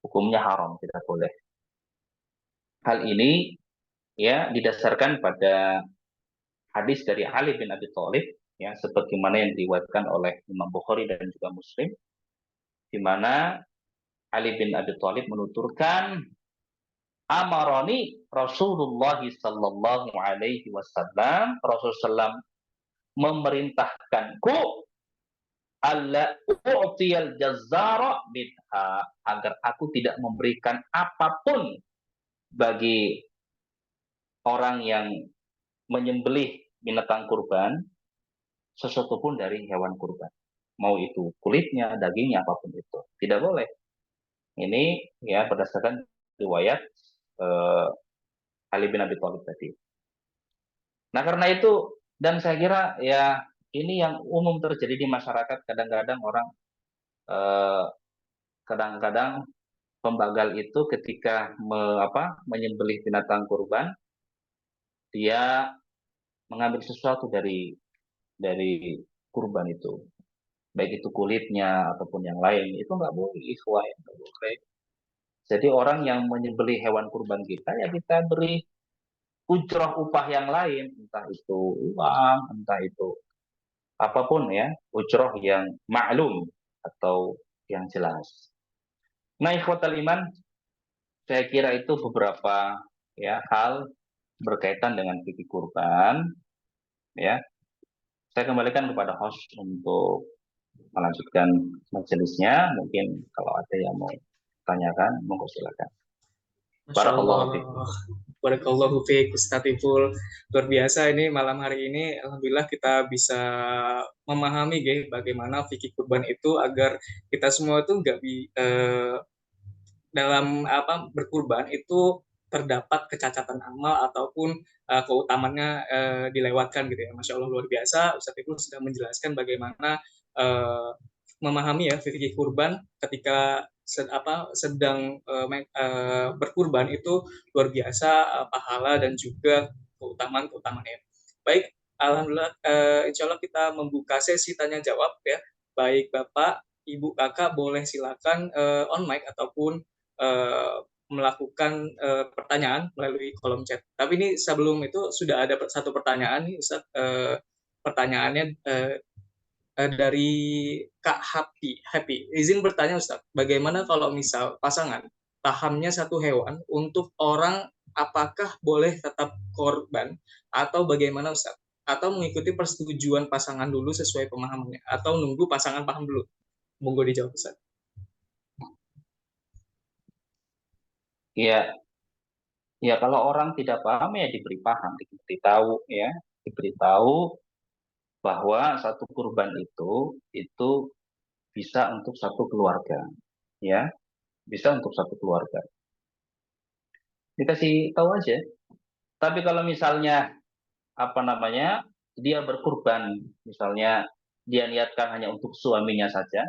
hukumnya haram, tidak boleh. Hal ini ya didasarkan pada hadis dari Ali bin Abi Thalib, ya, sebagaimana yang diriwayatkan oleh Imam Bukhari dan juga Muslim, di mana Ali bin Abi Thalib menuturkan, amaroni Rasulullah sallallahu alaihi wasallam, Rasulullah memerintahkanku alla u'tiyal jazzara bidha, agar aku tidak memberikan apapun bagi orang yang menyembelih binatang kurban, sesuatu pun dari hewan kurban. Mau itu kulitnya, dagingnya, apapun itu. Tidak boleh. Ini ya berdasarkan riwayat Ali bin Abi Thalib tadi. Nah, karena itu, dan saya kira ya ini yang umum terjadi di masyarakat, kadang-kadang orang eh, kadang-kadang pembagal itu ketika menyembelih binatang kurban, dia mengambil sesuatu dari kurban itu, baik itu kulitnya ataupun yang lain, itu nggak boleh, ikhwah, nggak boleh. Jadi orang yang menyembelih hewan kurban kita, ya kita beri ujroh upah yang lain, entah itu uang, entah itu apapun ya, ujroh yang maklum atau yang jelas. Nah, ikhwatal iman, saya kira itu beberapa ya hal berkaitan dengan fikih kurban, ya. Saya kembalikan kepada host untuk melanjutkan majelisnya. Mungkin kalau ada yang mau tanyakan, monggo silakan. Masya Allah, Barakallahu fikum. barakallahu fiik Ustadz Ipul. Luar biasa ini malam hari ini, alhamdulillah kita bisa memahami bagaimana fikih kurban itu agar kita semua itu nggak dalam berkurban itu terdapat kecacatan amal ataupun keutamannya dilewatkan gitu ya. Masya Allah, luar biasa Ustadz Ipul sudah menjelaskan bagaimana memahami ya fikih kurban ketika sedang berkurban itu luar biasa pahala dan juga keutamaan-keutamaannya. Baik, alhamdulillah, insya Allah kita membuka sesi tanya jawab ya. Baik Bapak, Ibu, Kakak boleh silakan on mic ataupun melakukan pertanyaan melalui kolom chat. Tapi ini sebelum itu sudah ada satu pertanyaan nih Ustaz. Pertanyaannya dari Kak Happy. Izin bertanya Ustaz, bagaimana kalau misal pasangan pahamnya satu hewan untuk orang, apakah boleh tetap korban atau bagaimana Ustaz? Atau mengikuti persetujuan pasangan dulu sesuai pemahamannya atau nunggu pasangan paham dulu? Monggo dijawab Ustaz. Ya, ya kalau orang tidak paham ya diberi paham, diberitahu ya, diberitahu bahwa satu kurban itu bisa untuk satu keluarga, ya, bisa untuk satu keluarga. Dikasih tahu aja. Tapi kalau misalnya apa namanya dia berkurban, misalnya dia niatkan hanya untuk suaminya saja,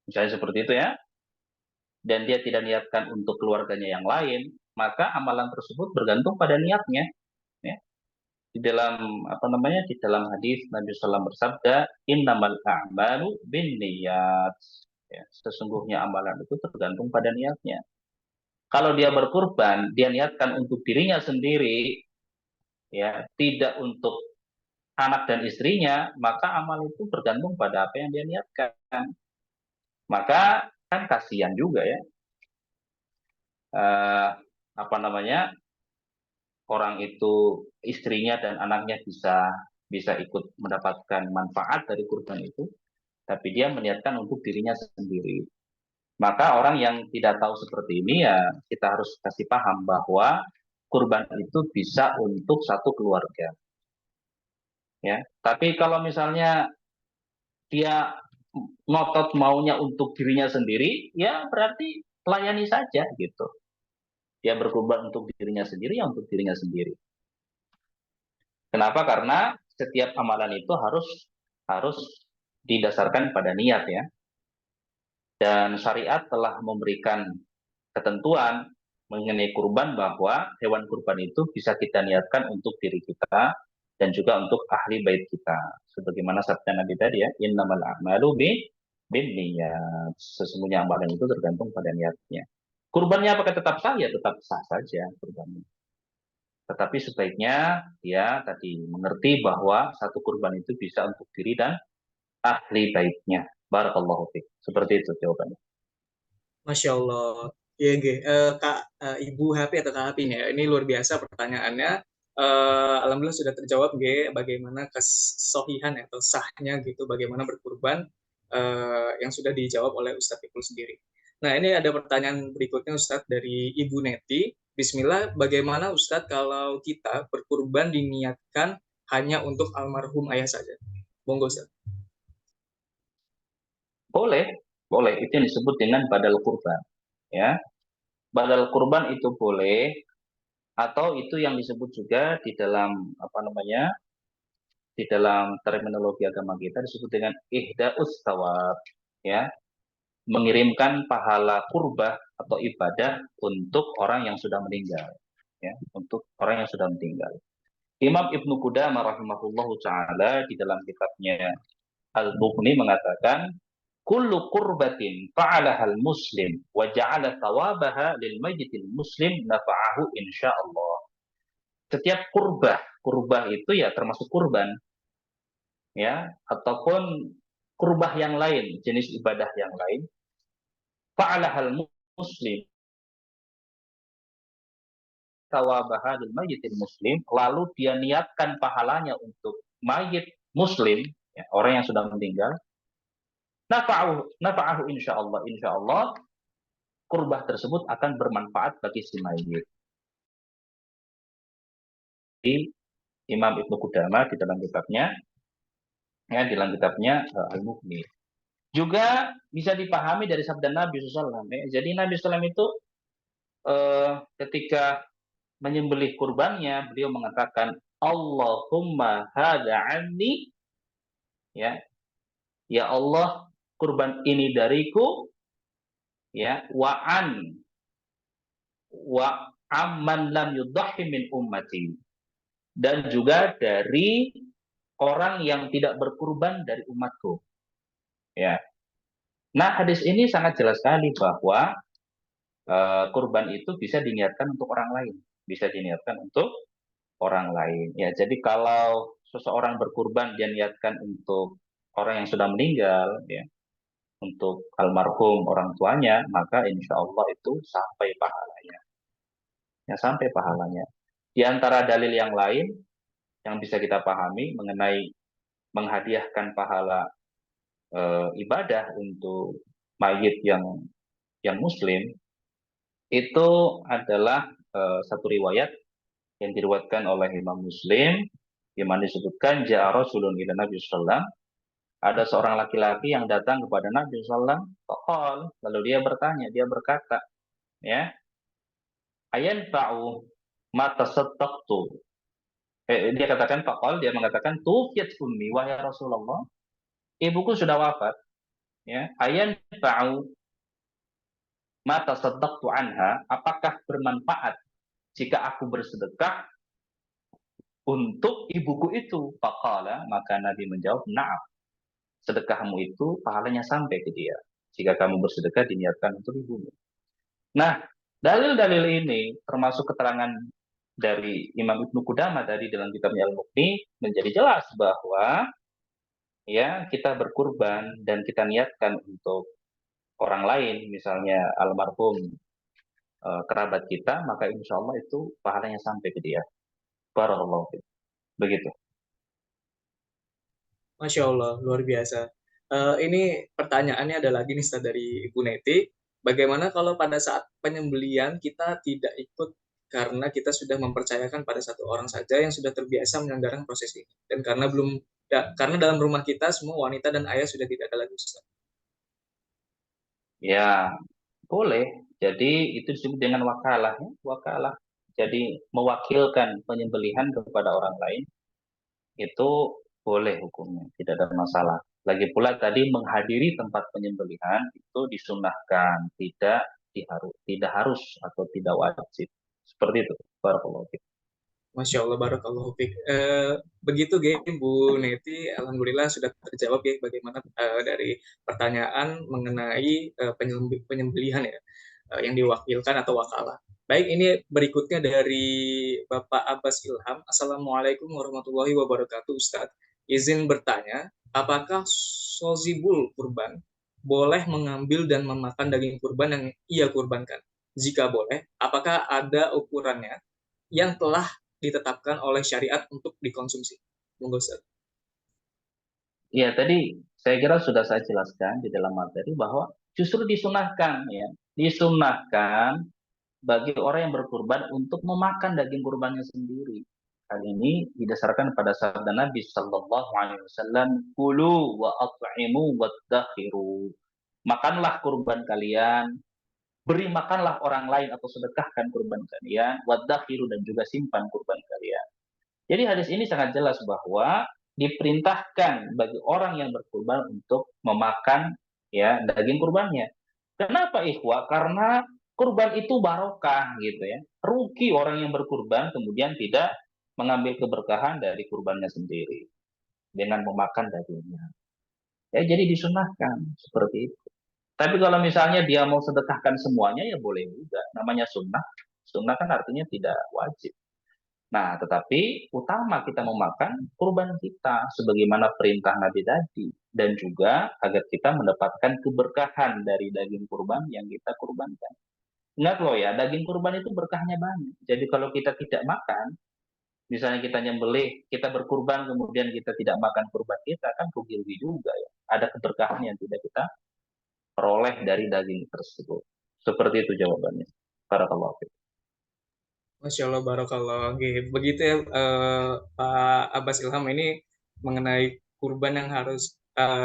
misalnya seperti itu ya, dan dia tidak niatkan untuk keluarganya yang lain, maka amalan tersebut bergantung pada niatnya. Ya. Di dalam apa namanya di dalam hadis Nabi SAW bersabda, innamal a'malu binniyat. Ya, sesungguhnya amalan itu tergantung pada niatnya. Kalau dia berkurban, dia niatkan untuk dirinya sendiri, ya, tidak untuk anak dan istrinya, maka amal itu bergantung pada apa yang dia niatkan. Maka kan kasihan juga ya, eh, apa namanya orang itu istrinya dan anaknya bisa bisa ikut mendapatkan manfaat dari kurban itu, tapi dia meniatkan untuk dirinya sendiri. Maka orang yang tidak tahu seperti ini ya kita harus kasih paham bahwa kurban itu bisa untuk satu keluarga. Ya, tapi kalau misalnya dia ngotot maunya untuk dirinya sendiri, ya berarti layani saja gitu. Dia berkorban untuk dirinya sendiri, ya untuk dirinya sendiri. Kenapa? Karena setiap amalan itu harus harus didasarkan pada niat ya. Dan syariat telah memberikan ketentuan mengenai kurban bahwa hewan kurban itu bisa kita niatkan untuk diri kita dan juga untuk ahli bait kita. Sebagaimana sabda Nabi tadi ya, innamal a'malu bin niat. Sesungguhnya amalan itu tergantung pada niatnya. Kurbannya apakah tetap sah? Ya tetap sah saja kurbannya. Tetapi sebaiknya dia tadi mengerti bahwa satu kurban itu bisa untuk diri dan ahli baitnya. Barakallahu fiik. Seperti itu jawabannya. Masya Allah. Iya, Kak, Ibu Happy atau Kak Happy nih ya. Ini luar biasa pertanyaannya. Alhamdulillah sudah terjawab, bagaimana kesohihan atau sahnya gitu, bagaimana berkurban yang sudah dijawab oleh Ustadz Ipul sendiri. Nah, ini ada pertanyaan berikutnya Ustadz dari Ibu Neti. Bismillah, bagaimana Ustadz kalau kita berkurban diniatkan hanya untuk almarhum ayah saja? Monggo Ustadz. Boleh, boleh. Itu yang disebut dengan badal kurban. Ya, badal kurban itu boleh, atau itu yang disebut juga di dalam apa namanya di dalam terminologi agama kita disebut dengan ihdaus thawab, ya, mengirimkan pahala kurbah atau ibadah untuk orang yang sudah meninggal, ya, untuk orang yang sudah meninggal. Imam Ibnu Qudamah rahimahullahu taala di dalam kitabnya Al-Bukhni mengatakan, kullu kurbatin fa'alahal muslim wa ja'ala thawabaha lil mayyitil muslim nafa'ahu insyaallah. Setiap kurbah itu ya termasuk kurban, ya, ataupun kurbah yang lain, jenis ibadah yang lain, fa'alahal muslim tawabaha lil mayyitil muslim, lalu dia niatkan pahalanya untuk mayit muslim, ya, orang yang sudah meninggal, nafa'ahu insyaallah, insyaallah kurbah tersebut akan bermanfaat bagi si mayit. Di Imam Ibnu Qudamah di dalam kitabnya, ya, di dalam kitabnya Al-Mughni. Juga bisa dipahami dari sabda Nabi SAW. Ya. Jadi Nabi SAW itu ketika menyembelih kurbannya, beliau mengatakan, Allahumma hada anni, ya, ya Allah, kurban ini dariku, ya, wa amman lam yudhahi min ummati, dan juga dari orang yang tidak berkurban dari umatku. Ya. Nah, hadis ini sangat jelas sekali bahwa kurban itu bisa diniatkan untuk orang lain, bisa diniatkan untuk orang lain. Ya, jadi kalau seseorang berkurban dia niatkan untuk orang yang sudah meninggal, ya, untuk almarhum orang tuanya, maka insya Allah itu sampai pahalanya. Ya, sampai pahalanya. Di antara dalil yang lain yang bisa kita pahami mengenai menghadiahkan pahala ibadah untuk mayit yang muslim, itu adalah satu riwayat yang diriwayatkan oleh Imam Muslim, yang mana disebutkan ja'a rasulun ila Nabi sallallahu, ada seorang laki-laki yang datang kepada Nabi sallallahu, faqal, lalu dia bertanya, dia berkata, ya, ayan fa'u ma tasaddaqtu. Dia katakan faqal, dia mengatakan tufiyat ummi wahai Rasulullah, ibuku sudah wafat, ya. Ayan fa'u ma tasaddaqtu anha, apakah bermanfaat jika aku bersedekah untuk ibuku itu? Faqala, maka Nabi menjawab, na'am. Sedekahmu itu pahalanya sampai ke dia jika kamu bersedekah diniatkan untuk ibumu. Nah, dalil-dalil ini termasuk keterangan dari Imam Ibnu Qudamah tadi dalam kitabnya Al-Mughni menjadi jelas bahwa ya kita berkurban dan kita niatkan untuk orang lain, misalnya almarhum kerabat kita, maka insya Allah itu pahalanya sampai ke dia. Barakallahu fiik. Begitu. Masya Allah, luar biasa. Ini pertanyaannya ada lagi nih Ustaz, dari Ibu Neti. Bagaimana kalau pada saat penyembelian kita tidak ikut karena kita sudah mempercayakan pada satu orang saja yang sudah terbiasa menyelenggarakan proses ini, dan karena dalam rumah kita semua wanita dan ayah sudah tidak ada lagi Ustaz. Ya, boleh. Jadi itu disebut dengan wakalah, ya. Wakalah. Jadi mewakilkan penyembelihan kepada orang lain itu boleh hukumnya, tidak ada masalah. Lagi pula tadi menghadiri tempat penyembelihan itu disunahkan, tidak harus atau tidak wajib. Seperti itu. Barakallahu fiik. Masya Allah, barakallahu fiik. Begitu Bu Neti, alhamdulillah sudah terjawab ya bagaimana dari pertanyaan mengenai penyembelihan ya, yang diwakilkan atau wakalah. Baik, ini berikutnya dari Bapak Abbas Ilham. Assalamualaikum warahmatullahi wabarakatuh, Ustadz. Izin bertanya, apakah sozibul kurban boleh mengambil dan memakan daging kurban yang ia kurbankan? Jika boleh, apakah ada ukurannya yang telah ditetapkan oleh syariat untuk dikonsumsi? Monggo Ustaz. Ya, tadi saya kira sudah saya jelaskan di dalam materi bahwa justru disunahkan, ya, disunahkan bagi orang yang berkurban untuk memakan daging kurbannya sendiri. Hal ini didasarkan pada sabda Nabi Sallallahu Alaihi Wasallam, "Kulu wa at'imu wa dakhiru." Makanlah kurban kalian, beri makanlah orang lain atau sedekahkan kurban kalian, wa dakhiru, dan juga simpan kurban kalian. Jadi hadis ini sangat jelas bahwa diperintahkan bagi orang yang berkurban untuk memakan ya daging kurbannya. Kenapa ikhwah? Karena kurban itu barokah gitu ya. Rugi orang yang berkurban kemudian tidak mengambil keberkahan dari kurbannya sendiri dengan memakan dagingnya. Ya jadi disunahkan seperti itu. Tapi kalau misalnya dia mau sedekahkan semuanya ya boleh juga. Namanya sunnah. Sunnah kan artinya tidak wajib. Nah, tetapi utama kita memakan kurban kita sebagaimana perintah Nabi tadi dan juga agar kita mendapatkan keberkahan dari daging kurban yang kita kurbankan. Ingat loh ya, daging kurban itu berkahnya banyak. Jadi kalau kita tidak makan, misalnya kita nyembelih, kita berkurban kemudian kita tidak makan kurban kita, kan rugi-rugi juga ya. Ada keberkahan yang tidak kita peroleh dari daging tersebut. Seperti itu jawabannya. Barakallahu fiik. Masya Allah, barakallah. Oke, begitu ya Pak Abbas Ilham, ini mengenai kurban yang harus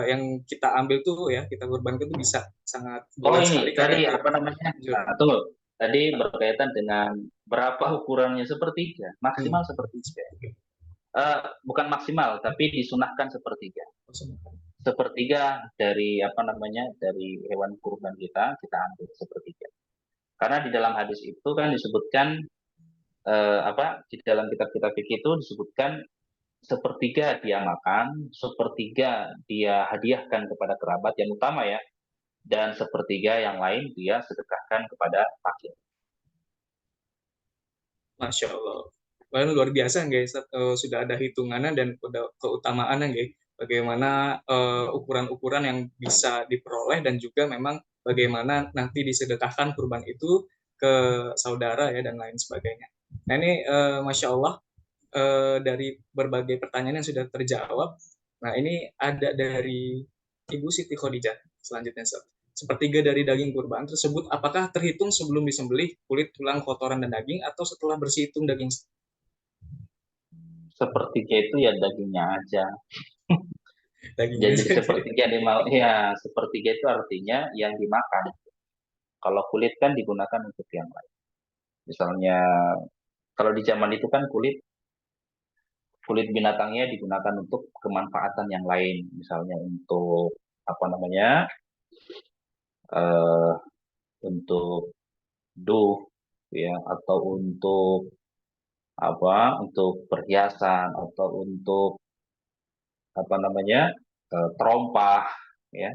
yang kita ambil tuh ya, kita kurbankan itu bisa sangat Oh bulat sekali ini karena tadi itu. apa namanya? Nah, tunggu. Tadi berkaitan dengan berapa ukurannya sepertiga, Hmm. maksimal sepertiga. Bukan maksimal, tapi disunahkan sepertiga. Sepertiga dari apa namanya dari hewan kurban kita ambil sepertiga. Karena di dalam hadis itu kan disebutkan di dalam kitab-kitab fikih itu disebutkan sepertiga dia makan, sepertiga dia hadiahkan kepada kerabat yang utama ya, dan sepertiga yang lain dia sedekahkan kepada fakir. Masya Allah. Wah, luar biasa guys. Sudah ada hitungannya dan keutamaannya guys. Bagaimana ukuran-ukuran yang bisa diperoleh dan juga memang bagaimana nanti disedekahkan kurban itu ke saudara ya dan lain sebagainya. Nah ini Masya Allah, dari berbagai pertanyaan yang sudah terjawab. Nah ini ada dari Ibu Siti Khadijah selanjutnya Sob. sepertiga dari daging kurban tersebut apakah terhitung sebelum disembelih kulit, tulang, kotoran dan daging atau setelah bersih hitung daging Sepertiga itu ya dagingnya aja. dagingnya Jadi saja? sepertiga ya sepertiga itu artinya yang dimakan. Kalau kulit kan digunakan untuk yang lain. Misalnya kalau di zaman itu kan kulit kulit binatangnya digunakan untuk kemanfaatan yang lain, misalnya untuk apa namanya, eh, untuk duh, ya, atau untuk apa, untuk perhiasan, atau untuk apa namanya, terompah, ya,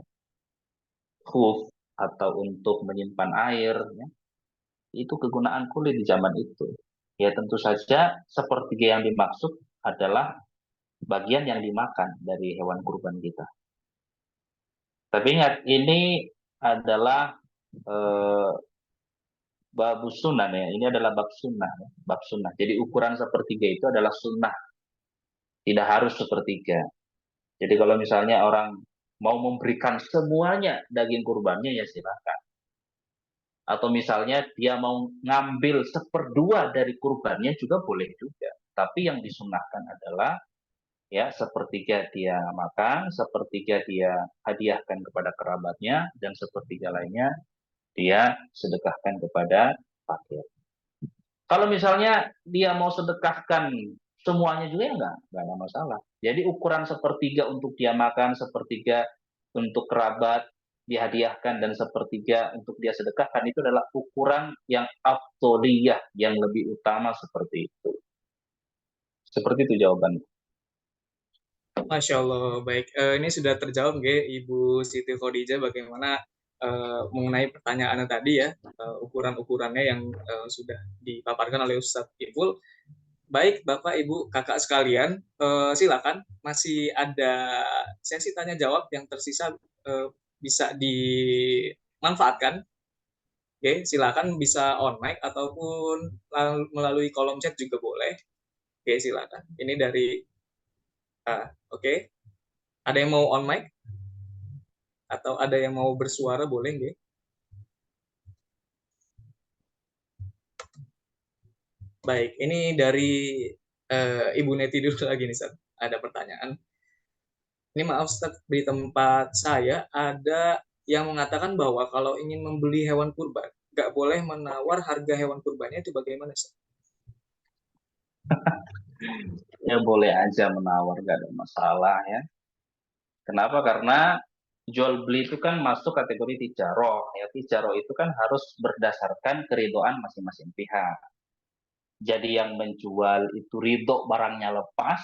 khuf, atau untuk menyimpan air, ya. Itu kegunaan kulit di zaman itu. Ya tentu saja sepertiga yang dimaksud adalah bagian yang dimakan dari hewan kurban kita. Tapi ingat, ini adalah eh, bab sunnah ya. Ini adalah bab sunnah, ya. Bab sunnah. Jadi ukuran sepertiga itu adalah sunnah, tidak harus sepertiga. Jadi kalau misalnya orang mau memberikan semuanya daging kurbannya ya silakan. Atau misalnya dia mau ngambil seperdua dari kurbannya juga boleh juga. Tapi yang disunahkan adalah ya sepertiga dia makan, sepertiga dia hadiahkan kepada kerabatnya, dan sepertiga lainnya dia sedekahkan kepada fakir. Kalau misalnya dia mau sedekahkan semuanya juga ya nggak ada masalah. Jadi ukuran sepertiga untuk dia makan, sepertiga untuk kerabat dihadiahkan, dan sepertiga untuk dia sedekahkan itu adalah ukuran yang afdoliyah, yang lebih utama seperti itu. Seperti itu jawaban. Masya Allah, baik. Ini sudah terjawab, nggih, Ibu Siti Khadijah, bagaimana mengenai pertanyaannya tadi ya, ukuran-ukurannya yang sudah dipaparkan oleh Ustadz Ipul. Baik, Bapak, Ibu, Kakak sekalian, silakan. Masih ada sesi tanya jawab yang tersisa, bisa dimanfaatkan. Oke, silakan bisa on mic ataupun melalui kolom chat juga boleh. Oke, silakan. Ini dari oke. Ada yang mau on mic atau ada yang mau bersuara boleh nggih? Baik, ini dari Ibu Neti dulu lagi nih, Ustaz. Ada pertanyaan. Ini maaf Ustaz, di tempat saya ada yang mengatakan bahwa kalau ingin membeli hewan kurban, nggak boleh menawar harga hewan kurbannya, itu bagaimana, Ustaz? Ya boleh aja menawar, gak ada masalah ya. Kenapa? Karena jual beli itu kan masuk kategori tijaroh. Ya, tijaroh itu kan harus berdasarkan keridoan masing-masing pihak. Jadi yang menjual itu ridho barangnya lepas,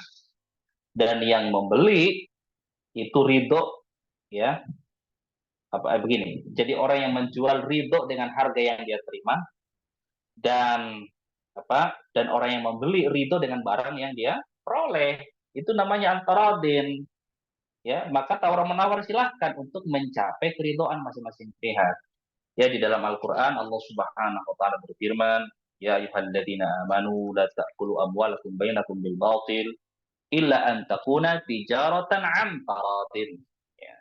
dan yang membeli itu ridho, ya, begini. Jadi orang yang menjual ridho dengan harga yang dia terima, dan dan orang yang membeli ridho dengan barang yang dia peroleh. Itu namanya antaradin. Ya, maka tawar menawar silahkan untuk mencapai keridhaan masing-masing pihak. Ya, di dalam Al-Qur'an Allah Subhanahu wa taala berfirman, ya ayyuhalladzina amanu la ta'kulu amwalakum bainakum bil batil illa an takuna tijaratan an taradin. Ya.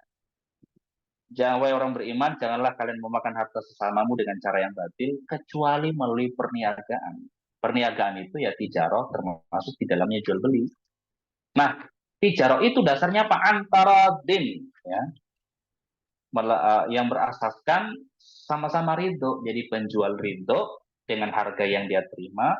Jangan, wahai orang beriman, janganlah kalian memakan harta sesamamu dengan cara yang batil kecuali melalui perniagaan. Perniagaan itu ya tijarah, termasuk di dalamnya jual beli. Nah, tijarah itu dasarnya apa? Antara din, ya, yang berasaskan sama-sama ridho. Jadi penjual ridho dengan harga yang dia terima,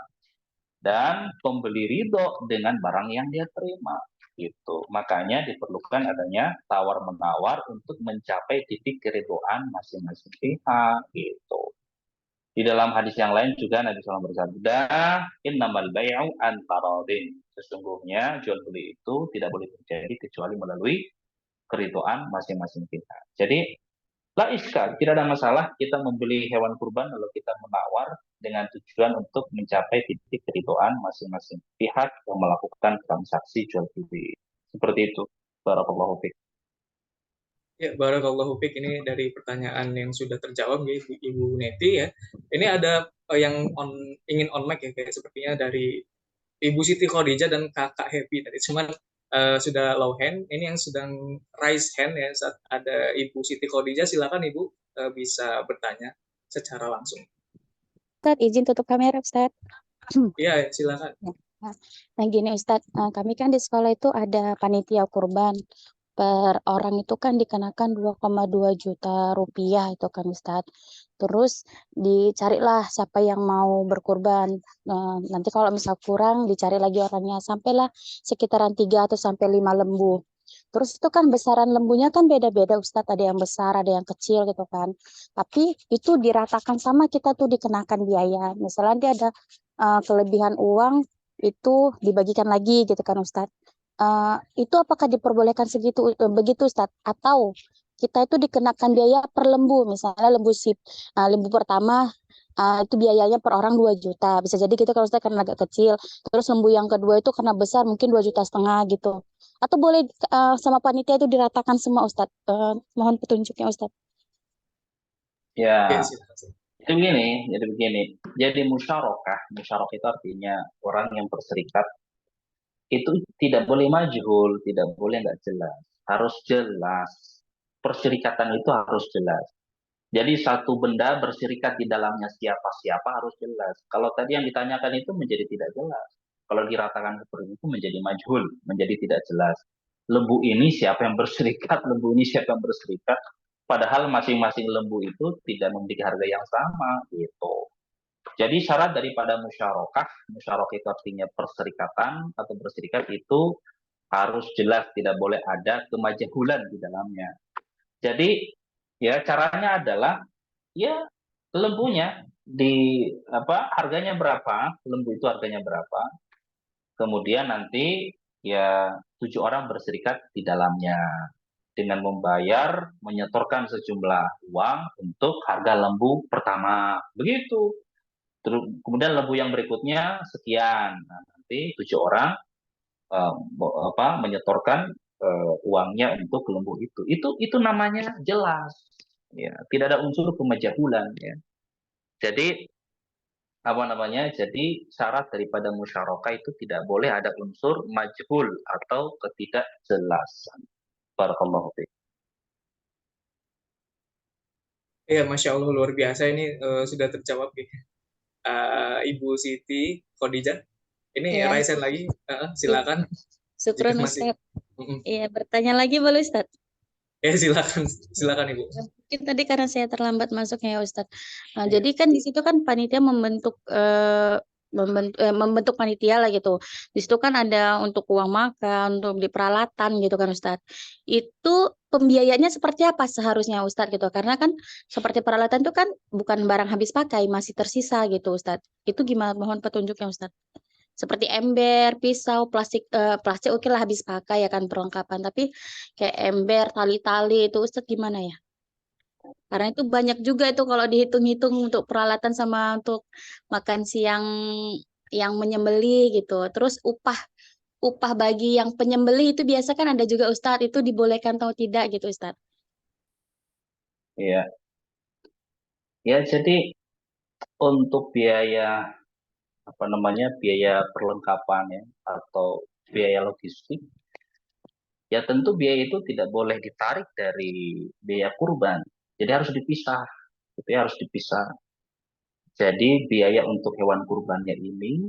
dan pembeli ridho dengan barang yang dia terima. Gitu. Makanya diperlukan adanya tawar menawar untuk mencapai titik keridhaan masing-masing pihak. Gitu. Di dalam hadis yang lain juga Nabi SAW bersabda, innamal bay'u antaradin. Sesungguhnya jual beli itu tidak boleh terjadi kecuali melalui keridhaan masing-masing pihak. Jadi la iskal, tidak ada masalah kita membeli hewan kurban lalu kita menawar dengan tujuan untuk mencapai titik keridhaan masing-masing pihak yang melakukan transaksi jual beli. Seperti itu. Barakallahu fiik. Ya, barakallahu fiik, ini dari pertanyaan yang sudah terjawab ya, Ibu Neti ya. Ini ada yang ingin on mic ya, kayak sepertinya dari Ibu Siti Khadijah dan Kakak Happy tadi. Cuman sudah low hand. Ini yang sedang raise hand ya, saat ada Ibu Siti Khadijah, silakan Ibu bisa bertanya secara langsung. Ustaz, izin tutup kamera, Ustaz. Iya, silakan. Nah, gini Ustadz, kami kan di sekolah itu ada panitia kurban. Per orang itu kan dikenakan 2,2 juta rupiah itu kan Ustadz. Terus dicarilah siapa yang mau berkurban. Nanti kalau misal kurang dicari lagi orangnya. Sampailah sekitaran 3 atau sampai 5 lembu. Terus itu kan besaran lembunya kan beda-beda Ustadz. Ada yang besar, ada yang kecil gitu kan. Tapi itu diratakan sama kita tuh dikenakan biaya. Misalnya dia ada kelebihan uang itu dibagikan lagi gitu kan Ustadz. Itu apakah diperbolehkan segitu begitu Ustadz? Atau kita itu dikenakan biaya per lembu, misalnya lembu pertama itu biayanya per orang 2 juta. Bisa jadi gitu kalau Ustadz karena agak kecil. Terus lembu yang kedua itu karena besar mungkin 2,5 juta gitu. Atau boleh sama panitia itu diratakan semua Ustadz? Mohon petunjuknya Ustadz. Ya, Oke, silakan. jadi begini. Jadi musyarakah itu artinya orang yang berserikat itu tidak boleh majhul, tidak boleh nggak jelas. Harus jelas. Perserikatan itu harus jelas. Jadi satu benda berserikat di dalamnya siapa-siapa harus jelas. Kalau tadi yang ditanyakan itu menjadi tidak jelas. Kalau diratakan seperti itu menjadi majhul, menjadi tidak jelas. Lembu ini siapa yang berserikat, lembu ini siapa yang berserikat. Padahal masing-masing lembu itu tidak memiliki harga yang sama gitu. Jadi syarat daripada musyarakah itu artinya perserikatan atau berserikat itu harus jelas, tidak boleh ada kemajehulan di dalamnya. Jadi ya caranya adalah ya lembunya di harganya berapa, lembu itu harganya berapa, kemudian nanti ya 7 orang berserikat di dalamnya dengan menyetorkan sejumlah uang untuk harga lembu pertama, begitu. Terus kemudian lembu yang berikutnya sekian. Nah, nanti 7 orang menyetorkan uangnya untuk lembu itu. Itu namanya jelas. Ya, tidak ada unsur kemajahulan ya. Jadi Jadi syarat daripada musyarakah itu tidak boleh ada unsur majhul atau ketidakjelasan. Barakallahu fiik. Iya, Masya Allah luar biasa ini sudah terjawab nih. Ibu Siti Khadijah. Ini Ya, Raisen lagi, silakan jika syukron masih. Ustadz. Iya, bertanya lagi boleh Ustadz? Silakan, silakan Ibu. Mungkin tadi karena saya terlambat masuknya ya Ustadz. Jadi kan di situ kan panitia membentuk panitia lah gitu. Di situ kan ada untuk uang makan, untuk beli peralatan gitu kan Ustadz. Itu pembiayaannya seperti apa seharusnya Ustadz gitu? Karena kan seperti peralatan itu kan bukan barang habis pakai, masih tersisa gitu Ustadz. Itu gimana? Mohon petunjuknya Ustadz. Seperti ember, pisau, plastik oke lah habis pakai ya kan perlengkapan. Tapi kayak ember, tali-tali itu Ustadz gimana ya? Karena itu banyak juga itu kalau dihitung-hitung untuk peralatan sama untuk makan siang yang menyembelih gitu. Terus upah upah bagi yang penyembelih itu biasa kan ada juga Ustadz, itu dibolehkan atau tidak gitu Ustadz. Ya, ya jadi untuk biaya perlengkapan ya atau biaya logistik, ya tentu biaya itu tidak boleh ditarik dari biaya kurban. Jadi harus dipisah, itu ya harus dipisah. Jadi biaya untuk hewan kurbannya ini,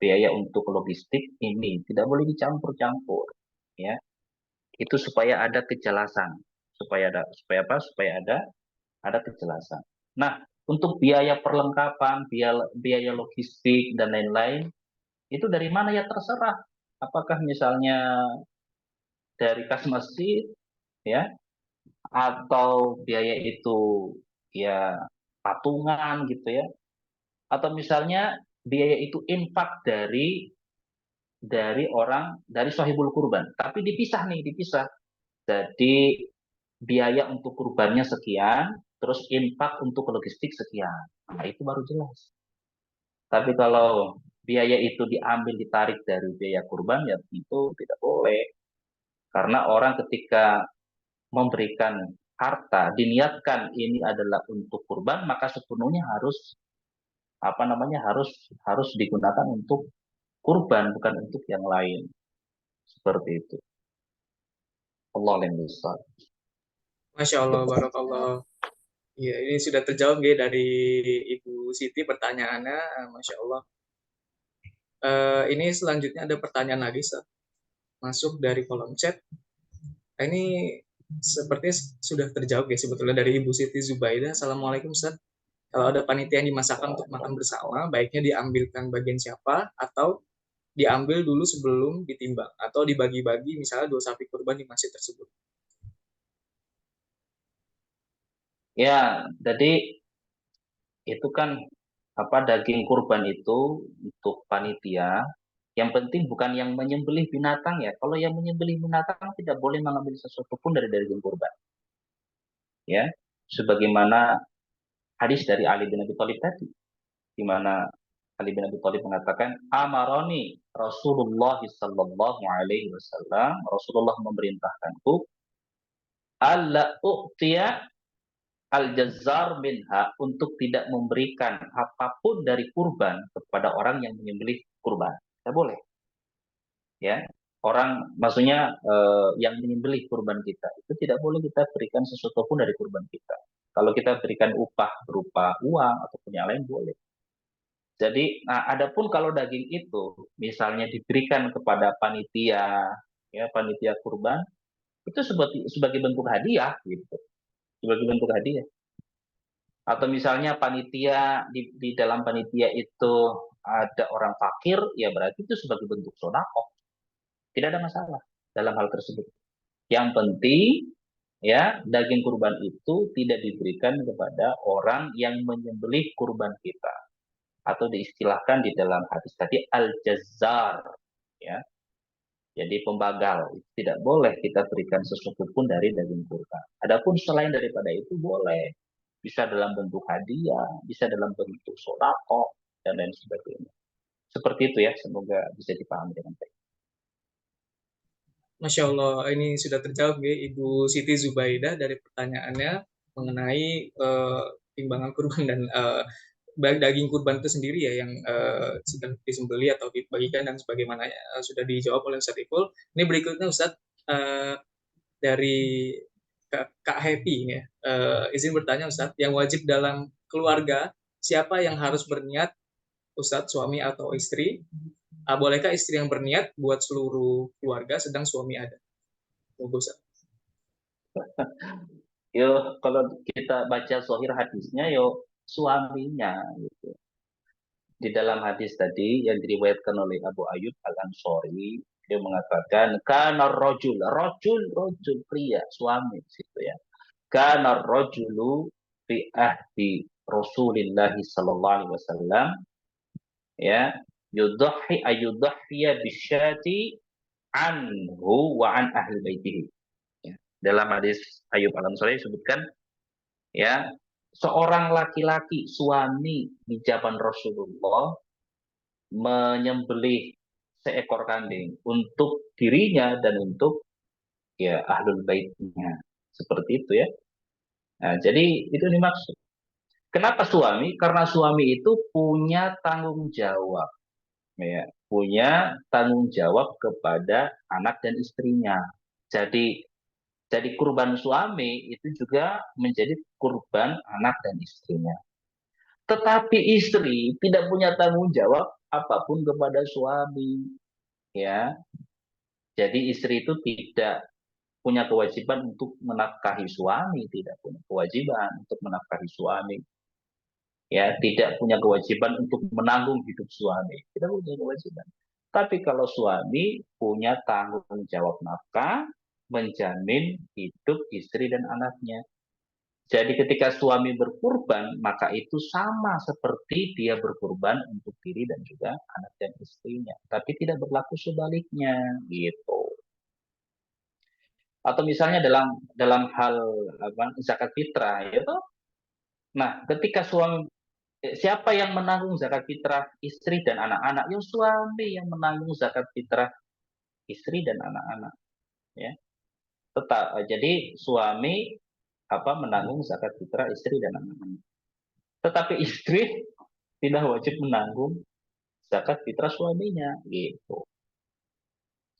biaya untuk logistik ini tidak boleh dicampur-campur, ya. Itu supaya ada kejelasan, supaya ada kejelasan. Nah, untuk biaya perlengkapan, biaya logistik dan lain-lain itu dari mana ya terserah. Apakah misalnya dari kas masjid, ya, atau biaya itu ya patungan gitu ya, atau misalnya biaya itu infak dari sahibul kurban, tapi dipisah. Jadi biaya untuk kurbannya sekian, terus infak untuk logistik sekian. Nah, itu baru jelas. Tapi kalau biaya itu ditarik dari biaya kurban, ya tentu tidak boleh. Karena orang ketika memberikan harta, diniatkan ini adalah untuk kurban, maka sepenuhnya harus digunakan untuk kurban, bukan untuk yang lain. Seperti itu. Allah yang besar. Masya Allah, barakallah. Iya, ini sudah terjawab ya dari Ibu Siti pertanyaannya, Masya Allah. Ini selanjutnya ada pertanyaan lagi, Ustaz. Masuk dari kolom chat. Ini sepertinya sudah terjawab ya sebetulnya dari Ibu Siti Zubaida. Assalamualaikum, Ustaz. Kalau ada panitia yang dimasakkan untuk makan bersama, baiknya diambilkan bagian siapa atau diambil dulu sebelum ditimbang atau dibagi-bagi misalnya 2 sapi kurban di masjid tersebut. Ya, jadi itu kan apa, daging kurban itu untuk panitia. Yang penting bukan yang menyembelih binatang ya. Kalau yang menyembelih binatang tidak boleh mengambil sesuatu pun dari daging kurban. Ya, sebagaimana hadis dari Ali bin Abi Thalib tadi, di mana Ali bin Abi Thalib mengatakan, Amaroni Rasulullah sallallahu alaihi wasallam, Rasulullah memerintahkanku, alla u'tiya al-jazzar minha, untuk tidak memberikan apapun dari kurban kepada orang yang menyembelih kurban. Tidak boleh. Ya, orang maksudnya yang menyembelih kurban kita itu tidak boleh kita berikan sesuatu pun dari kurban kita. Kalau kita berikan upah berupa uang ataupun yang lain boleh. Jadi, nah, adapun kalau daging itu misalnya diberikan kepada panitia, ya panitia kurban, itu sebagai bentuk hadiah gitu, sebagai bentuk hadiah. Atau misalnya panitia di dalam panitia itu ada orang fakir, ya berarti itu sebagai bentuk sedekah. Tidak ada masalah dalam hal tersebut. Yang penting ya daging kurban itu tidak diberikan kepada orang yang menyembelih kurban kita, atau diistilahkan di dalam hadis tadi al-jazzar, ya. Jadi pembagal, tidak boleh kita berikan sesuatu pun dari daging kurban. Adapun selain daripada itu boleh, bisa dalam bentuk hadiah, bisa dalam bentuk sodako dan lain sebagainya. Seperti itu ya, semoga bisa dipahami dengan baik. Masya Allah, ini sudah terjawab ya Ibu Siti Zubaida dari pertanyaannya mengenai timbangan kurban dan daging kurban itu sendiri ya yang sedang disembeli atau dibagikan dan sebagaimana sudah dijawab oleh Ustadz Ipul. Ini berikutnya Ustadz dari Kak Happy ini ya. Izin bertanya Ustadz, yang wajib dalam keluarga siapa yang harus berniat, Ustadz, suami atau istri? Bolehkah istri yang berniat buat seluruh keluarga sedang suami ada? Monggo, Ustadz. Yo, kalau kita baca zahir hadisnya, yo suaminya gitu. Di dalam hadis tadi yang diriwayatkan oleh Abu Ayyub Al-Ansori, dia mengatakan kana rojul, rojul pria, suami situ ya. Kana rojulu fi ahdi Rasulillah sallallahu alaihi wasallam, ya, ayudhhiya bisyati anhu wa an ahli baitihi. Ya. Dalam hadis Ayub Al-Ansari disebutkan, ya, seorang laki-laki suami di zaman Rasulullah menyembelih seekor kambing untuk dirinya dan untuk ya ahlul baitnya, seperti itu ya. Nah, jadi itu dimaksud. Kenapa suami? Karena suami itu punya tanggung jawab, ya, punya tanggung jawab kepada anak dan istrinya. Jadi kurban suami itu juga menjadi kurban anak dan istrinya. Tetapi istri tidak punya tanggung jawab apapun kepada suami, ya. Jadi istri itu tidak punya kewajiban untuk menafkahi suami, tidak punya kewajiban untuk menafkahi suami, ya, tidak punya kewajiban untuk menanggung hidup suami, tidak punya kewajiban. Tapi kalau suami punya tanggung jawab nafkah, menjamin hidup istri dan anaknya. Jadi ketika suami berkurban, maka itu sama seperti dia berkurban untuk diri dan juga anak dan istrinya. Tapi tidak berlaku sebaliknya, gitu. Atau misalnya dalam hal apa, zakat fitrah, itu. Nah, ketika siapa yang menanggung zakat fitrah istri dan anak-anak? Ya suami yang menanggung zakat fitrah istri dan anak-anak. Ya, jadi suami apa menanggung zakat fitrah istri dan anak-anak. Tetapi istri tidak wajib menanggung zakat fitrah suaminya, gitu.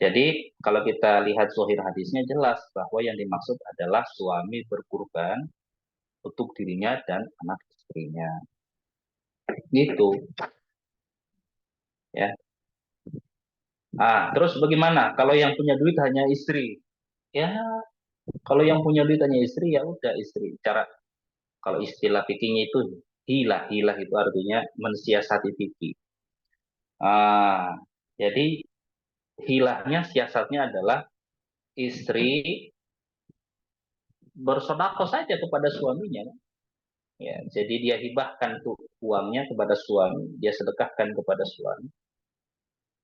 Jadi kalau kita lihat zahir hadisnya jelas bahwa yang dimaksud adalah suami berkurban untuk dirinya dan anak istrinya. Gitu. Ya. Terus bagaimana kalau yang punya duit hanya istri? Ya, kalau yang punya duit hanya istri, ya udah istri. Kalau istilah fikihnya itu hilah itu artinya mensiasati fikih. Jadi hilahnya, siasatnya adalah istri bersedekah saja kepada suaminya. Ya, jadi dia hibahkan tuh uangnya kepada suami, dia sedekahkan kepada suami.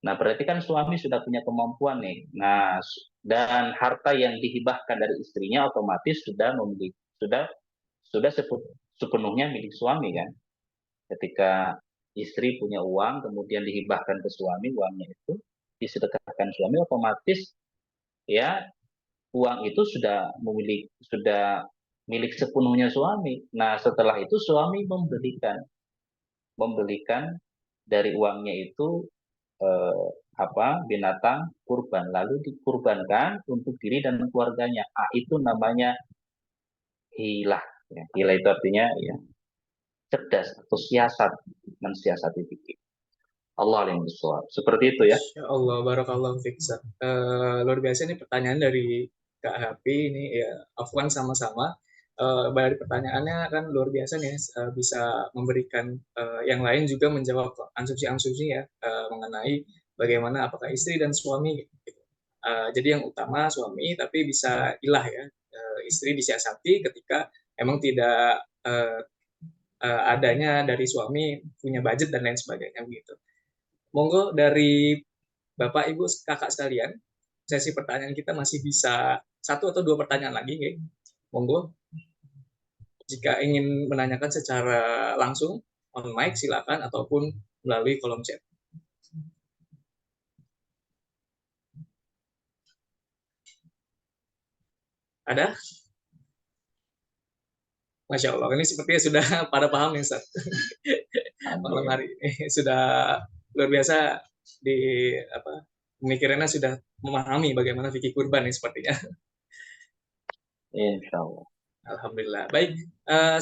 Nah, berarti kan suami sudah punya kemampuan nih. Nah, dan harta yang dihibahkan dari istrinya otomatis sudah memiliki, sudah sepenuhnya milik suami kan. Ketika istri punya uang kemudian dihibahkan ke suami, uangnya itu disedekahkan suami, otomatis ya uang itu sudah milik sepenuhnya suami. Nah, setelah itu suami membelikan dari uangnya itu binatang kurban, lalu dikurbankan untuk diri dan keluarganya. Itu namanya hilah. Ya, hilah itu artinya ya cerdas atau siasat, mensiasati fikih. Allah yang bersuara. Seperti itu ya. Insya Allah, barakallahu fiik. Luar biasa nih pertanyaan dari Kak Happy ini ya, Afwan sama-sama. Dari pertanyaannya kan luar biasa nih, bisa memberikan yang lain juga menjawab asumsi-asumsi ya mengenai bagaimana apakah istri dan suami. Gitu. Jadi yang utama suami, tapi bisa ilah ya, istri disiasati ketika emang tidak adanya dari suami punya budget dan lain sebagainya begitu. Monggo dari Bapak, Ibu, Kakak sekalian, sesi pertanyaan kita masih bisa 1 atau 2 pertanyaan lagi. Okay? Monggo, jika ingin menanyakan secara langsung, on mic silakan, ataupun melalui kolom chat. Ada? Masya Allah, ini sepertinya sudah pada paham nih, Ustaz. Malam hari ini sudah luar biasa pemikirannya sudah memahami bagaimana fikih kurban nih sepertinya. Insya Allah. Alhamdulillah. Baik,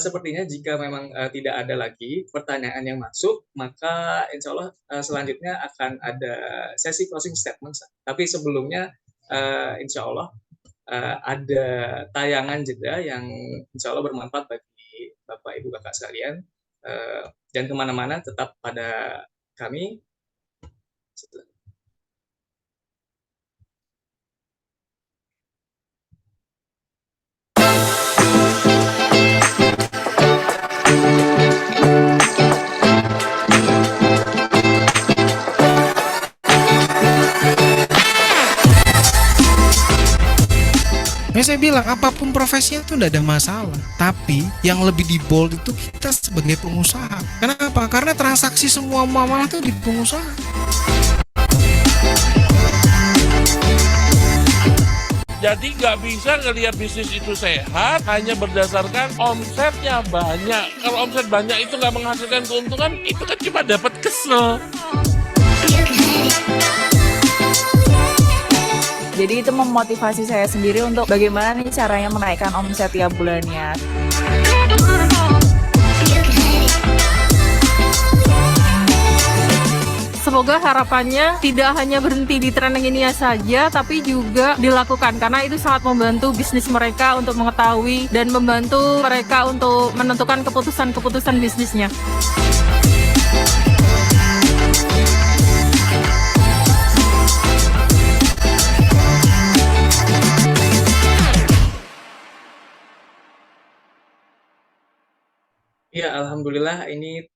sepertinya jika memang tidak ada lagi pertanyaan yang masuk, maka insya Allah selanjutnya akan ada sesi closing statement. Tapi sebelumnya, insya Allah ada tayangan jeda yang insya Allah bermanfaat bagi Bapak, Ibu, Kakak sekalian. Jangan kemana-mana, tetap pada kami. Ya saya bilang apapun profesinya itu tidak ada masalah. Tapi yang lebih di bold itu kita sebagai pengusaha. Kenapa? Karena transaksi semua muamalah itu di pengusaha. Jadi nggak bisa ngelihat bisnis itu sehat hanya berdasarkan omsetnya banyak. Kalau omset banyak itu nggak menghasilkan keuntungan, itu kan cuma dapat kesel. Jadi itu memotivasi saya sendiri untuk bagaimana nih caranya menaikkan omset tiap bulannya. Semoga harapannya tidak hanya berhenti di tren ini saja, tapi juga dilakukan. Karena itu sangat membantu bisnis mereka untuk mengetahui dan membantu mereka untuk menentukan keputusan-keputusan bisnisnya. Ya, alhamdulillah ini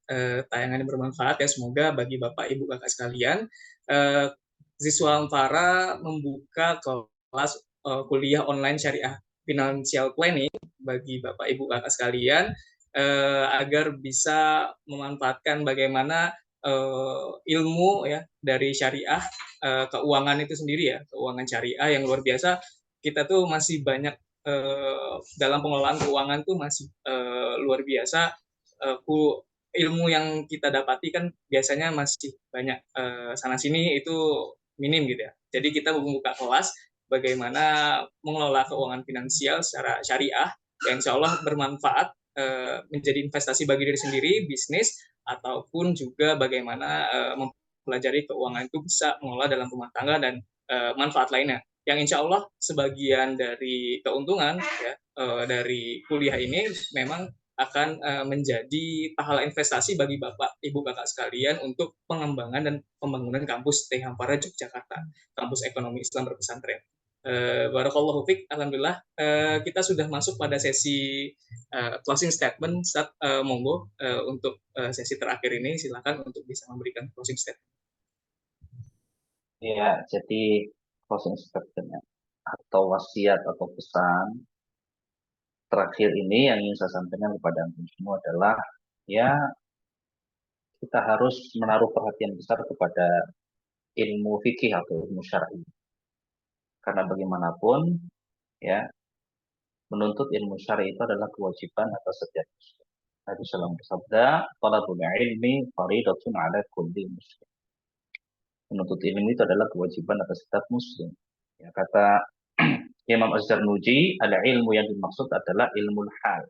tayangan yang bermanfaat ya, semoga bagi Bapak, Ibu, Kakak sekalian. Ziswa Ampara membuka kelas kuliah online syariah financial planning bagi Bapak, Ibu, Kakak sekalian agar bisa memanfaatkan bagaimana ilmu ya dari syariah, keuangan itu sendiri ya, keuangan syariah yang luar biasa. Kita tuh masih banyak dalam pengelolaan keuangan tuh masih luar biasa. Ilmu yang kita dapati kan biasanya masih banyak sana sini itu minim gitu ya. Jadi kita membuka kelas bagaimana mengelola keuangan finansial secara syariah yang insya Allah bermanfaat menjadi investasi bagi diri sendiri, bisnis, ataupun juga bagaimana mempelajari keuangan itu bisa mengelola dalam rumah tangga dan manfaat lainnya. Yang insya Allah sebagian dari keuntungan ya, dari kuliah ini memang akan menjadi pahala investasi bagi Bapak, Ibu, Kakak sekalian untuk pengembangan dan pembangunan kampus TH Hampara Yogyakarta, kampus ekonomi Islam berpesantren. Barakallahu fiik, alhamdulillah kita sudah masuk pada sesi closing statement. Ustaz, monggo untuk sesi terakhir ini silakan untuk bisa memberikan closing statement. Ya, jadi closing statement atau wasiat atau pesan terakhir ini yang ingin saya sampaikan kepada antum semua adalah ya kita harus menaruh perhatian besar kepada ilmu fikih atau ilmu syar'i. Karena bagaimanapun ya menuntut ilmu syar'i itu adalah kewajiban atas setiap muslim. Nabi SAW bersabda, "Talabul ilmi faridatun 'ala kulli muslim." Menuntut ilmu itu adalah kewajiban atas setiap muslim. Ya, kata Imam Az-Zarnuji, ada ilmu yang dimaksud adalah ilmu hal.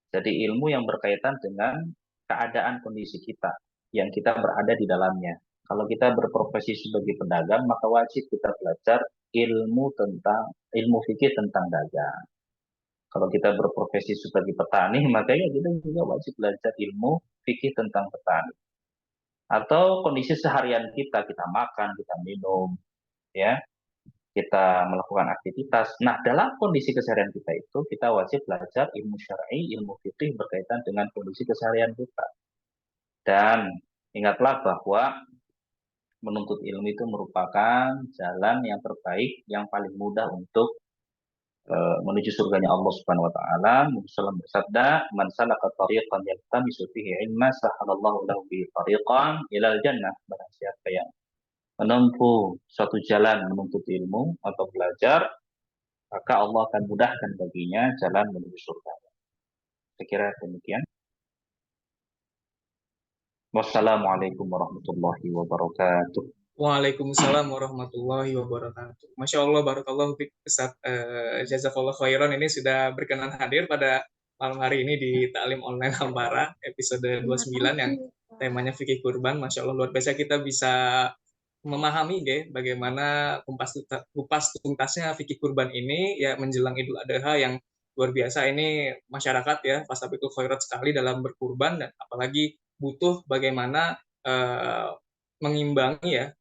Jadi ilmu yang berkaitan dengan keadaan kondisi kita, yang kita berada di dalamnya. Kalau kita berprofesi sebagai pedagang, maka wajib kita belajar ilmu fikih tentang dagang. Kalau kita berprofesi sebagai petani, maka ya kita juga wajib belajar ilmu fikih tentang petani. Atau kondisi seharian kita makan, kita minum, ya, kita melakukan aktivitas. Nah, dalam kondisi keseharian kita itu, kita wajib belajar ilmu syar'i, ilmu fikih berkaitan dengan kondisi keseharian kita. Dan ingatlah bahwa menuntut ilmu itu merupakan jalan yang terbaik, yang paling mudah untuk menuju surganya Allah Subhanahu wa taala. Nabi sallallahu bersabda, "Man salaka tariqan yaltamisu fihi ilma, sahalallahu lahu bihi tariqan ilal jannah." Barang siapa yang menempuh suatu jalan menuntut ilmu atau belajar, maka Allah akan mudahkan baginya jalan menuju surga. Saya kira demikian. Wassalamualaikum warahmatullahi wabarakatuh. Waalaikumsalam warahmatullahi wabarakatuh. Masya Allah, barakallahu fiik, Ustaz. Jazakallah khairan ini sudah berkenan hadir pada malam hari ini di Taklim Online Hampara episode 29 yang temanya fikih kurban. Masya Allah, luar biasa kita bisa memahami deh bagaimana kupas tuntasnya fikih kurban ini ya menjelang Idul Adha yang luar biasa. Ini masyarakat ya fastabiqul khairat sekali dalam berkurban, dan apalagi butuh bagaimana mengimbangi ya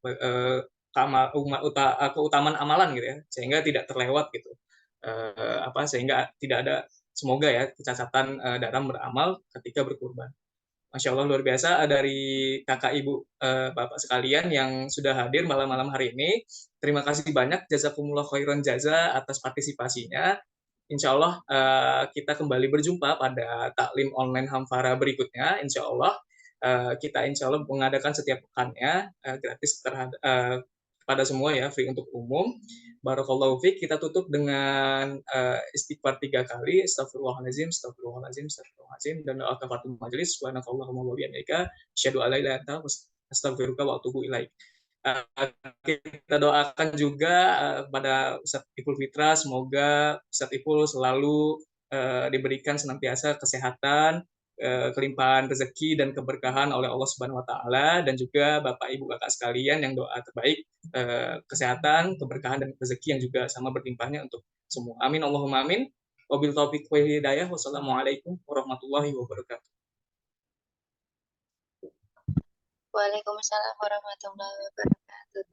keutamaan amalan gitu ya, sehingga tidak terlewat gitu, sehingga tidak ada, semoga ya, kecacatan dalam beramal ketika berkurban. Masya Allah, luar biasa dari kakak ibu bapak sekalian yang sudah hadir malam-malam hari ini. Terima kasih banyak, jazakumullah khairan jaza atas partisipasinya. Insya Allah kita kembali berjumpa pada Taklim Online Hampara berikutnya. Insya Allah kita insya Allah mengadakan setiap pekannya gratis kepada semua ya, free untuk umum. Barakallahu fiik. Kita tutup dengan istighfar 3 kali, astagfirullahalazim, astagfirullahalazim, astagfirullahalazim, dan doa kafaratul majelis, subhanakallahumma wa bihamdika, asyhadu an la ilaha illa anta, astaghfiruka wa atubu ilaik. Kita doakan juga pada Ustadz Ipul Fitra, semoga Ustadz Ipul selalu diberikan senantiasa kesehatan, kelimpahan rezeki dan keberkahan oleh Allah Subhanahu wa taala, dan juga Bapak Ibu Kakak sekalian yang doa terbaik, kesehatan, keberkahan dan rezeki yang juga sama berlimpahnya untuk semua. Amin Allahumma amin. Wabil taufiq wal hidayah. Wassalamualaikum warahmatullahi wabarakatuh. Waalaikumsalam warahmatullahi wabarakatuh.